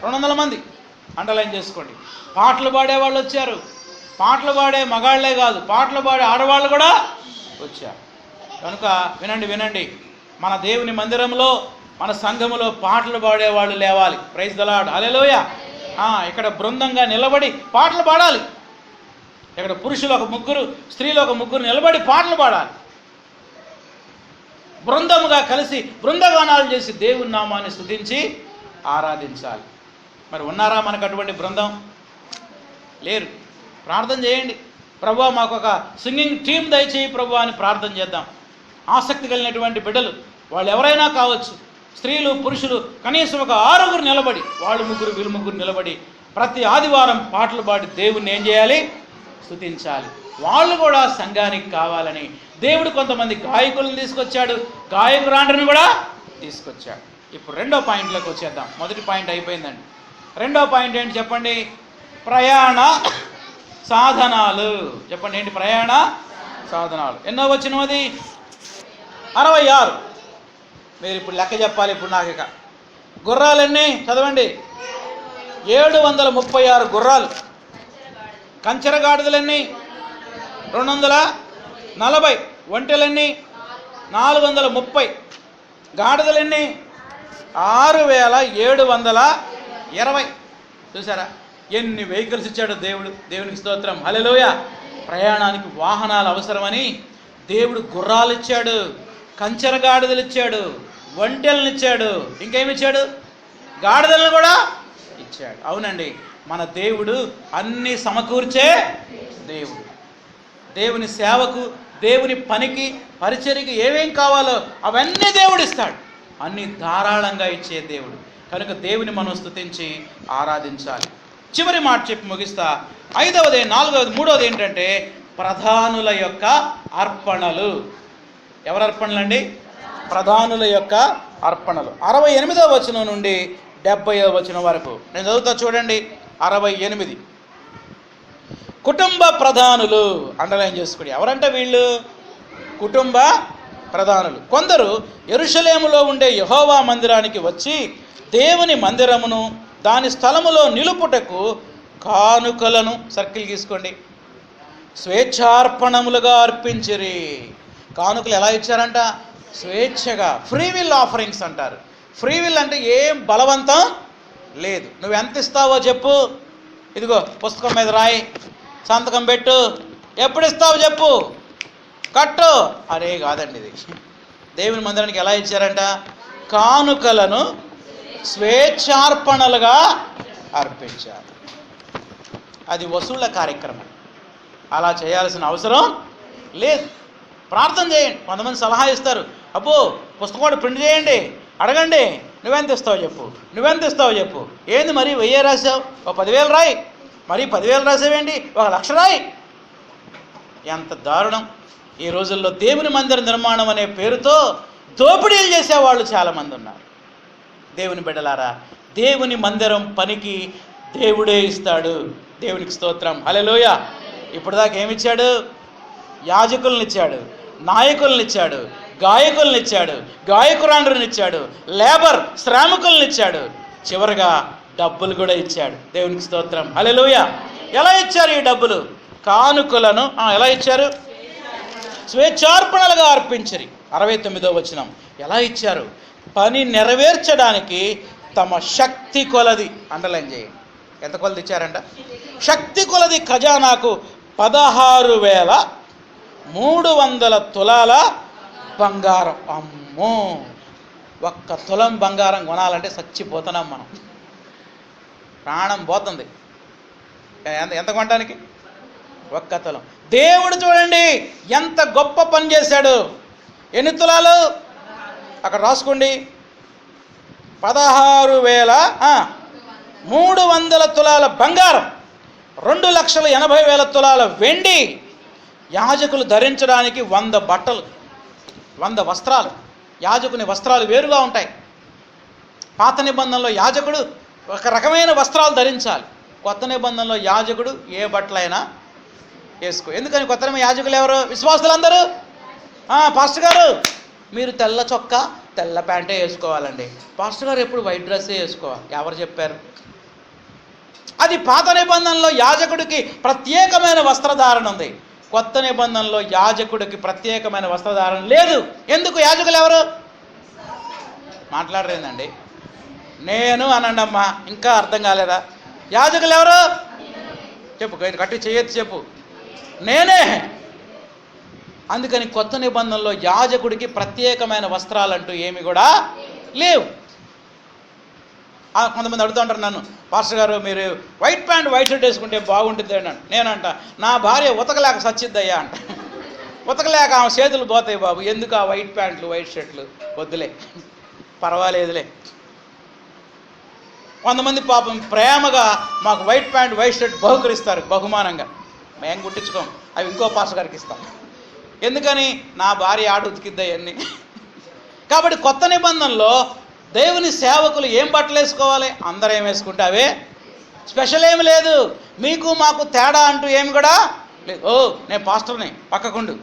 200 మంది. అండర్లైన్ చేసుకోండి. పాటలు పాడేవాళ్ళు వచ్చారు. పాటలు పాడే మగాళ్లే కాదు, పాటలు పాడే ఆడవాళ్ళు కూడా వచ్చారు. కనుక వినండి, మన దేవుని మందిరంలో, మన సంఘములో పాటలు పాడేవాళ్ళు లేవాలి. ప్రైజ్ ద లార్డ్, హల్లెలూయా. ఇక్కడ బృందంగా నిలబడి పాటలు పాడాలి. ఇక్కడ పురుషులు 1 ముగ్గురు, స్త్రీలు 1 ముగ్గురు నిలబడి పాటలు పాడాలి. బృందముగా కలిసి బృందగానాలు చేసి దేవుని నామాన్ని స్తుతించి ఆరాధించాలి. మరి ఉన్నారా మనకు అటువంటి బృందం? లేరు. ప్రార్థన చేయండి, ప్రభువా మాకు ఒక సింగింగ్ టీం దయచేయి ప్రభువా అని ప్రార్థన చేద్దాం. ఆసక్తి కలిగినటువంటి బిడ్డలు, వాళ్ళు ఎవరైనా కావచ్చు, స్త్రీలు పురుషులు, కనీసం ఒక 6 నిలబడి, వాళ్ళు 3 వీళ్ళు 3 నిలబడి ప్రతి ఆదివారం పాటలు పాడి దేవుణ్ణి ఏం చేయాలి? స్తుతించాలి. వాళ్ళు కూడా సంఘానికి కావాలని దేవుడు కొంతమంది గాయకులను తీసుకొచ్చాడు, గాయకురాండ్రని కూడా తీసుకొచ్చాడు. ఇప్పుడు 2వ పాయింట్లోకి వచ్చేద్దాం. మొదటి పాయింట్ అయిపోయిందండి. 2వ పాయింట్ ఏంటి చెప్పండి? ప్రయాణ సాధనాలు. చెప్పండి ఏంటి ప్రయాణ సాధనాలు? ఎన్నో వచనం అది? 66. మీరు ఇప్పుడు లెక్క చెప్పాలి ఇప్పుడు నాకు. ఇక గుర్రాలన్నీ చదవండి. 736 గుర్రాలు. కంచెర గాడిదలన్నీ 240. ఒంటెలన్నీ 430. గాడిదలన్నీ 6720. చూసారా ఎన్ని వెహికల్స్ ఇచ్చాడు దేవుడు. దేవునికి స్తోత్రం, హల్లెలూయా. ప్రయాణానికి వాహనాలు అవసరమని దేవుడు గుర్రాలు ఇచ్చాడు, కంచెర గాడిదలు ఇచ్చాడు, ఒంటెలను ఇచ్చాడు, ఇంకేమిచ్చాడు? గాడిదలను కూడా ఇచ్చాడు. అవునండి, మన దేవుడు అన్నీ సమకూర్చే దేవుడు. దేవుని సేవకు, దేవుని పనికి, పరిచర్యకి ఏమేం కావాలో అవన్నీ దేవుడు ఇస్తాడు. అన్నీ ధారాళంగా ఇచ్చే దేవుడు కనుక దేవుని మనం స్తుతించి ఆరాధించాలి. చివరి మాట చెప్పి ముగిస్తా. 5వది, 4వది, 3వది ఏంటంటే ప్రధానుల యొక్క అర్పణలు. ఎవరి అర్పణలు అండి? ప్రధానుల యొక్క అర్పణలు. 68వ వచనం నుండి 70వ వచనం వరకు నేను చదువుతా చూడండి. 68 కుటుంబ ప్రధానులు అండర్లైన్ చేసుకోండి. ఎవరంటే వీళ్ళు? కుటుంబ ప్రధానులు. కొందరు యెరూషలేములో ఉండే యెహోవా మందిరానికి వచ్చి దేవుని మందిరమును దాని స్థలములో నిలుపుటకు కానుకలను, సర్కిల్ గీసుకోండి, స్వేచ్ఛార్పణములుగా అర్పించిరి. కానుకలు ఎలా ఇచ్చారంట? స్వేచ్ఛగా, ఫ్రీ విల్ ఆఫరింగ్స్ అంటారు. ఫ్రీ విల్ అంటే ఏం బలవంతం లేదు. నువ్వు ఎంత ఇస్తావో చెప్పు, ఇదిగో పుస్తకం మీద రాయి, సంతకం పెట్టు, ఎప్పుడు ఇస్తావో చెప్పు, కట్టు, అరే కాదండి. ఇది దేవుని మందిరానికి ఎలా ఇచ్చారంట? కానుకలను స్వేచ్ఛార్పణలుగా అర్పించారు. అది వసూళ్ల కార్యక్రమం. అలా చేయాల్సిన అవసరం లేదు. ప్రార్థన చేయండి. కొంతమంది సలహా ఇస్తారు, అబ్బో పుస్తకం కూడా ప్రింట్ చేయండి, అడగండి, నువ్వెంత ఇస్తావు చెప్పు, నువ్వెంత ఇస్తావు చెప్పు. ఏంది మరి 1000 రాసావు, ఒక 10,000 రాయి, మరి 10,000 రాసావేంటి, 1,00,000 రాయి. ఎంత దారుణం. ఈ రోజుల్లో దేవుని మందిర నిర్మాణం అనే పేరుతో దోపిడీలు చేసేవాళ్ళు చాలామంది ఉన్నారు. దేవుని బిడ్డలారా, దేవుని మందిరం పనికి దేవుడే ఇస్తాడు. దేవునికి స్తోత్రం, హల్లెలూయా. ఇప్పుడు దాకా ఏమిచ్చాడు? యాజకులను ఇచ్చాడు, నాయకులను ఇచ్చాడు, గాయకులను ఇచ్చాడు, గాయకురాండ్రుని ఇచ్చాడు, లేబర్ శ్రామికులను ఇచ్చాడు, చివరిగా డబ్బులు కూడా ఇచ్చాడు. దేవునికి స్తోత్రం, హల్లెలూయా. ఎలా ఇచ్చారు ఈ డబ్బులు? కానుకలను ఎలా ఇచ్చారు? స్వేచ్ఛార్పణలుగా అర్పించరి. 69వ వచనం ఎలా ఇచ్చారు? పని నెరవేర్చడానికి తమ శక్తి కొలది, అండర్లైన్ చేయండి. ఎంత కొలది ఇచ్చారంట? శక్తి కొలది ఖజానాకు 16,300 తులాల బంగారం. అమ్మో, 1 తులం బంగారం కొనాలంటే చచ్చిపోతున్నాం మనం, ప్రాణం పోతుంది. ఎంత కొనడానికి? 1 తులం. దేవుడు చూడండి ఎంత గొప్ప పని చేశాడు. ఎన్ని తులాలు? అక్కడ రాసుకోండి, 16,300 తులాల బంగారం, 2,80,000 తులాల వెండి, యాజకులు ధరించడానికి 100 బట్టలు, 100 వస్త్రాలు. యాజకుని వస్త్రాలు వేరుగా ఉంటాయి. పాత నిబంధనలో యాజకుడు ఒక రకమైన వస్త్రాలు ధరించాలి. కొత్త నిబంధనలో యాజకుడు ఏ బట్టలైనా వేసుకో. ఎందుకని? కొత్త యాజకులు ఎవరు? విశ్వాసులందరూ. పాస్టర్ గారు మీరు తెల్ల చొక్కా తెల్ల ప్యాంటే వేసుకోవాలండి, పాస్టర్ గారు ఎప్పుడు వైట్ డ్రెస్సే వేసుకోవాలి. ఎవరు చెప్పారు? అది పాత నిబంధనలో యాజకుడికి ప్రత్యేకమైన వస్త్రధారణ ఉంది. కొత్త నిబంధనలో యాజకుడికి ప్రత్యేకమైన వస్త్రధారణ లేదు. ఎందుకు? యాజకులు ఎవరు? మాట్లాడరేందండి? నేను అనండి అమ్మా, ఇంకా అర్థం కాలేదా? యాజకులు ఎవరు? చెప్పు, కట్టి చేయొచ్చు చెప్పు. నేనే. అందుకని కొత్త నిబంధనలో యాజకుడికి ప్రత్యేకమైన వస్త్రాలంటూ ఏమి కూడా లేవు. కొంతమంది అడుగుతూ ఉంటారు నన్ను, పాస్టర్ గారు మీరు వైట్ ప్యాంట్ వైట్ షర్ట్ వేసుకుంటే బాగుంటుంది అన్నాను. నేనంట, నా భార్య ఉతకలేక సచ్చిద్దయ్యా అంట. ఉతకలేక ఆమె చేతులు పోతాయి బాబు, ఎందుకు ఆ వైట్ ప్యాంట్లు వైట్ షర్ట్లు, వద్దులే, పర్వాలేదులే. కొంతమంది పాపం ప్రేమగా మాకు వైట్ ప్యాంట్ వైట్ షర్ట్ బహుకరిస్తారు బహుమానంగా. మేము కుట్టించుకోం, అవి ఇంకో పాస్టర్ గారికి ఇస్తాం. ఎందుకని? నా భార్య ఆడ ఉతికిద్దయన్నీ. కాబట్టి కొత్త నిబంధనలో దేవుని సేవకులు ఏం బట్టలు వేసుకోవాలి? అందరూ ఏం వేసుకుంటే అవే. స్పెషల్ ఏమి లేదు. మీకు మాకు తేడా అంటూ ఏమి కూడా లేదు. ఓ నేను పాస్టర్ని పక్కకుండు,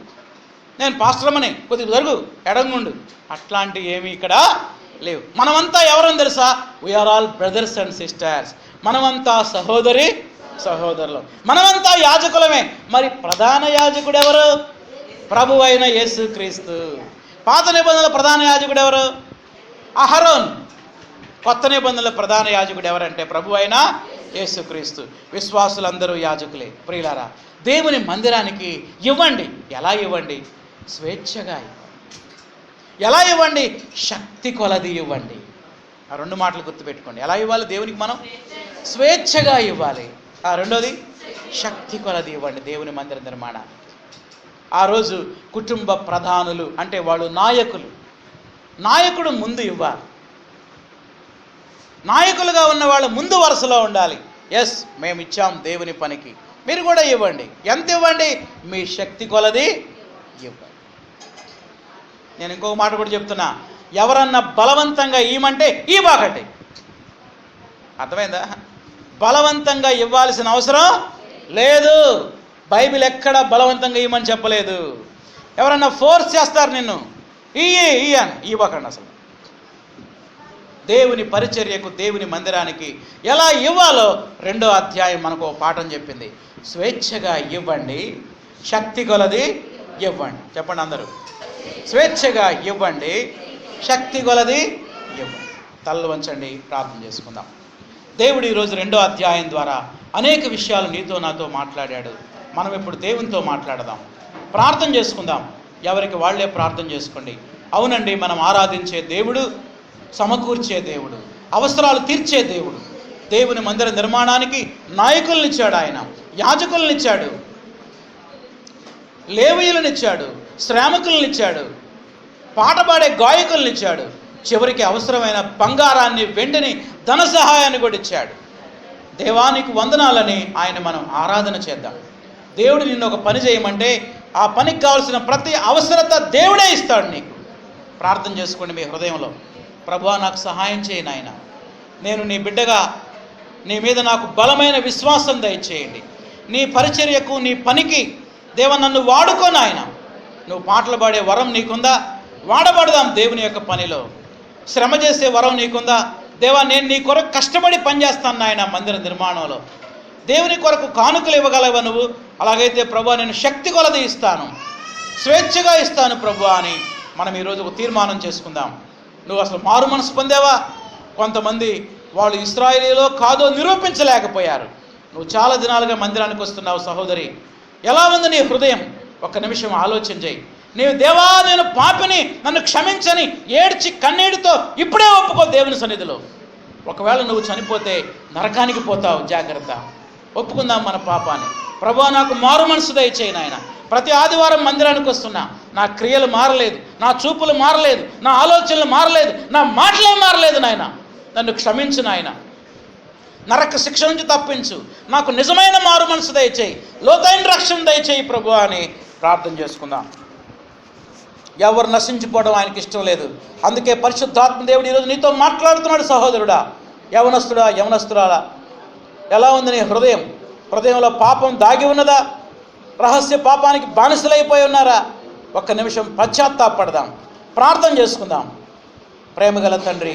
నేను పాస్టర్మని కొద్దిగా జరుగు ఎడంగుండు, అట్లాంటివి ఏమి ఇక్కడ లేవు. మనమంతా ఎవరని తెలుసా? We are all brothers and sisters. మనమంతా సహోదరి సహోదరులు, మనమంతా యాజకులమే. మరి ప్రధాన యాజకుడు ఎవరు? ప్రభు అయిన యేసుక్రీస్తు. పాత నిబంధనల ప్రధాన యాజకుడు ఎవరు? అహరోన్. కొత్త నిబంధనల ప్రధాన యాజకుడు ఎవరంటే ప్రభు అయిన యేసుక్రీస్తు. విశ్వాసులందరూ యాజకులే. ప్రియులారా, దేవుని మందిరానికి ఇవ్వండి. ఎలా ఇవ్వండి? స్వేచ్ఛగా. ఎలా ఇవ్వండి? శక్తి కొలది ఇవ్వండి. ఆ రెండు మాటలు గుర్తుపెట్టుకోండి. ఎలా ఇవ్వాలి దేవునికి? మనం స్వేచ్ఛగా ఇవ్వాలి. ఆ రెండోది శక్తి కొలది ఇవ్వండి దేవుని మందిర నిర్మాణాన్ని. ఆ రోజు కుటుంబ ప్రధానులు అంటే వాళ్ళు నాయకుడు ముందు ఇవ్వాలి. నాయకులుగా ఉన్న వాళ్ళు ముందు వరుసలో ఉండాలి. ఎస్, మేము ఇచ్చాం దేవుని పనికి, మీరు కూడా ఇవ్వండి. ఎంత ఇవ్వండి? మీ శక్తి కొలది ఇవ్వండి. నేను ఇంకొక మాట కూడా చెప్తున్నా, ఎవరన్నా బలవంతంగా ఇవ్వమంటే ఇవ్వకండి. అర్థమైందా? బలవంతంగా ఇవ్వాల్సిన అవసరం లేదు. బైబిల్ ఎక్కడ బలవంతంగా ఇవ్వమని చెప్పలేదు. ఎవరన్నా ఫోర్స్ చేస్తారు నిన్ను ఇయ్యని, ఇవ్వకండి. అసలు దేవుని పరిచర్యకు, దేవుని మందిరానికి ఎలా ఇవ్వాలో 2వ అధ్యాయం మనకు పాఠం చెప్పింది. స్వేచ్ఛగా ఇవ్వండి, శక్తి కొలది ఇవ్వండి. చెప్పండి అందరూ, స్వేచ్ఛగా ఇవ్వండి, శక్తి కొలది ఇవ్వండి. తలలు వంచండి, ప్రార్థన చేసుకుందాం. దేవుడు ఈరోజు 2వ అధ్యాయం ద్వారా అనేక విషయాలు నీతో నాతో మాట్లాడాడు. మనం ఇప్పుడు దేవునితో మాట్లాడదాం, ప్రార్థన చేసుకుందాం. ఎవరికి వాళ్ళే ప్రార్థన చేసుకోండి. అవునండి, మనం ఆరాధించే దేవుడు సమకూర్చే దేవుడు, అవసరాలు తీర్చే దేవుడు. దేవుని మందిర నిర్మాణానికి నాయకులనిచ్చాడు, ఆయన యాజకులనిచ్చాడు, లేవీయులనిచ్చాడు, శ్రామికులనిచ్చాడు, పాట పాడే గాయకులనిచ్చాడు, చివరికి అవసరమైన బంగారాన్ని, వెండిని, ధన సహాయాన్ని కూడా ఇచ్చాడు. దేవానికి వందనాలని ఆయన మనం ఆరాధన చేద్దాం. దేవుడు నిన్ను ఒక పని చేయమంటే ఆ పనికి కావాల్సిన ప్రతి అవసరత దేవుడే ఇస్తాడు నీకు. ప్రార్థన చేసుకోండి మీ హృదయంలో. ప్రభువా, నాకు సహాయం చేయి నాయన, నేను నీ బిడ్డగా, నీ మీద నాకు బలమైన విశ్వాసం దయచేయండి. నీ పరిచర్యకు, నీ పనికి దేవా నన్ను వాడుకో నాయన. నువ్వు పాటలు పాడే వరం నీకుందా? వాడబడదాం దేవుని యొక్క పనిలో. శ్రమ చేసే వరం నీకుందా? దేవా, నేను నీ కొరకు కష్టపడి పనిచేస్తాను నాయన మందిర నిర్మాణంలో. దేవుని కొరకు కానుకలు ఇవ్వగలవా నువ్వు? అలాగైతే ప్రభువా, నేను శక్తి కొలది ఇస్తాను, స్వేచ్ఛగా ఇస్తాను ప్రభువా అని మనం ఈరోజు ఒక తీర్మానం చేసుకుందాం. నువ్వు అసలు మారు మనసు పొందావా? కొంతమంది వాళ్ళు ఇశ్రాయేలీలో కాదో నిరూపించలేకపోయారు. నువ్వు చాలా దినాలుగా మందిరానికి వస్తున్నావు సహోదరి, ఎలా ఉంది నీ హృదయం? ఒక్క నిమిషం ఆలోచన చేయి. నీవు దేవా, నేను పాపిని, నన్ను క్షమించని ఏడ్చి కన్నీటితో ఇప్పుడే ఒప్పుకో దేవుని సన్నిధిలో. ఒకవేళ నువ్వు చనిపోతే నరకానికి పోతావు, జాగ్రత్త. ఒప్పుకుందాం మన పాపాన్ని. ప్రభువా, నాకు మారు మనసు దయచేయి నాయన. ప్రతి ఆదివారం మందిరానికి వస్తున్నా, నా క్రియలు మారలేదు, నా చూపులు మారలేదు, నా ఆలోచనలు మారలేదు, నా మాటలే మారలేదు నాయన. నన్ను క్షమించు నాయన, నరక శిక్ష నుంచి తప్పించు, నాకు నిజమైన మారు మనసు దయచేయి, లోతైన రక్షణ దయచేయి ప్రభువా అని ప్రార్థన చేసుకుందాం. ఎవరు నశించిపోవడం ఆయనకి ఇష్టం లేదు. అందుకే పరిశుద్ధాత్మ దేవుడు ఈరోజు నీతో మాట్లాడుతున్నాడు. సహోదరుడా, యవనస్తుడా, యవనస్తురాలా, ఎలా ఉంది నీ హృదయం? హృదయంలో పాపం దాగి ఉన్నదా? రహస్య పాపానికి బానిసలైపోయి ఉన్నారా? ఒక్క నిమిషం పశ్చాత్తాపడదాం, ప్రార్థన చేసుకుందాం. ప్రేమగల తండ్రి,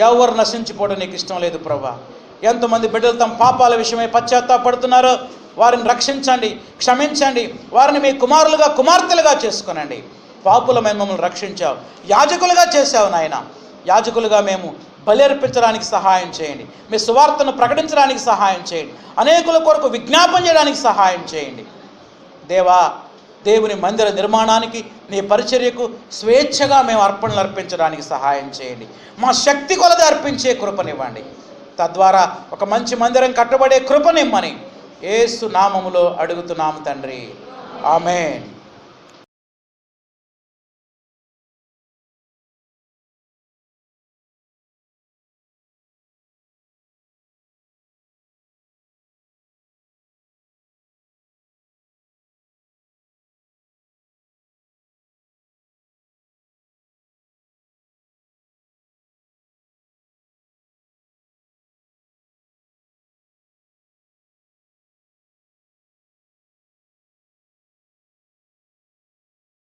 ఎవరు నశించిపోవడం నీకు ఇష్టం లేదు ప్రభువా. ఎంతమంది బిడ్డలు తమ పాపాల విషయమై పశ్చాత్తాపడుతున్నారో వారిని రక్షించండి, క్షమించండి. వారిని మీ కుమారులుగా, కుమార్తెలుగా చేసుకునండి. పాపులమైన మమ్మల్ని రక్షించావు, యాజకులుగా చేశావు నాయన. యాజకులుగా మేము బలి అర్పించడానికి సహాయం చేయండి, మీ సువార్తను ప్రకటించడానికి సహాయం చేయండి, అనేకుల కొరకు విజ్ఞాపన చేయడానికి సహాయం చేయండి. దేవా, దేవుని మందిర నిర్మాణానికి, నీ పరిచర్యకు స్వేచ్ఛగా మేము అర్పణలు అర్పించడానికి సహాయం చేయండి. మా శక్తి కొలది అర్పించే కృపనివ్వండి. తద్వారా ఒక మంచి మందిరం కట్టబడే కృపనిమ్మని యేసు నామములో అడుగుతున్నాము తండ్రి, ఆమేన్.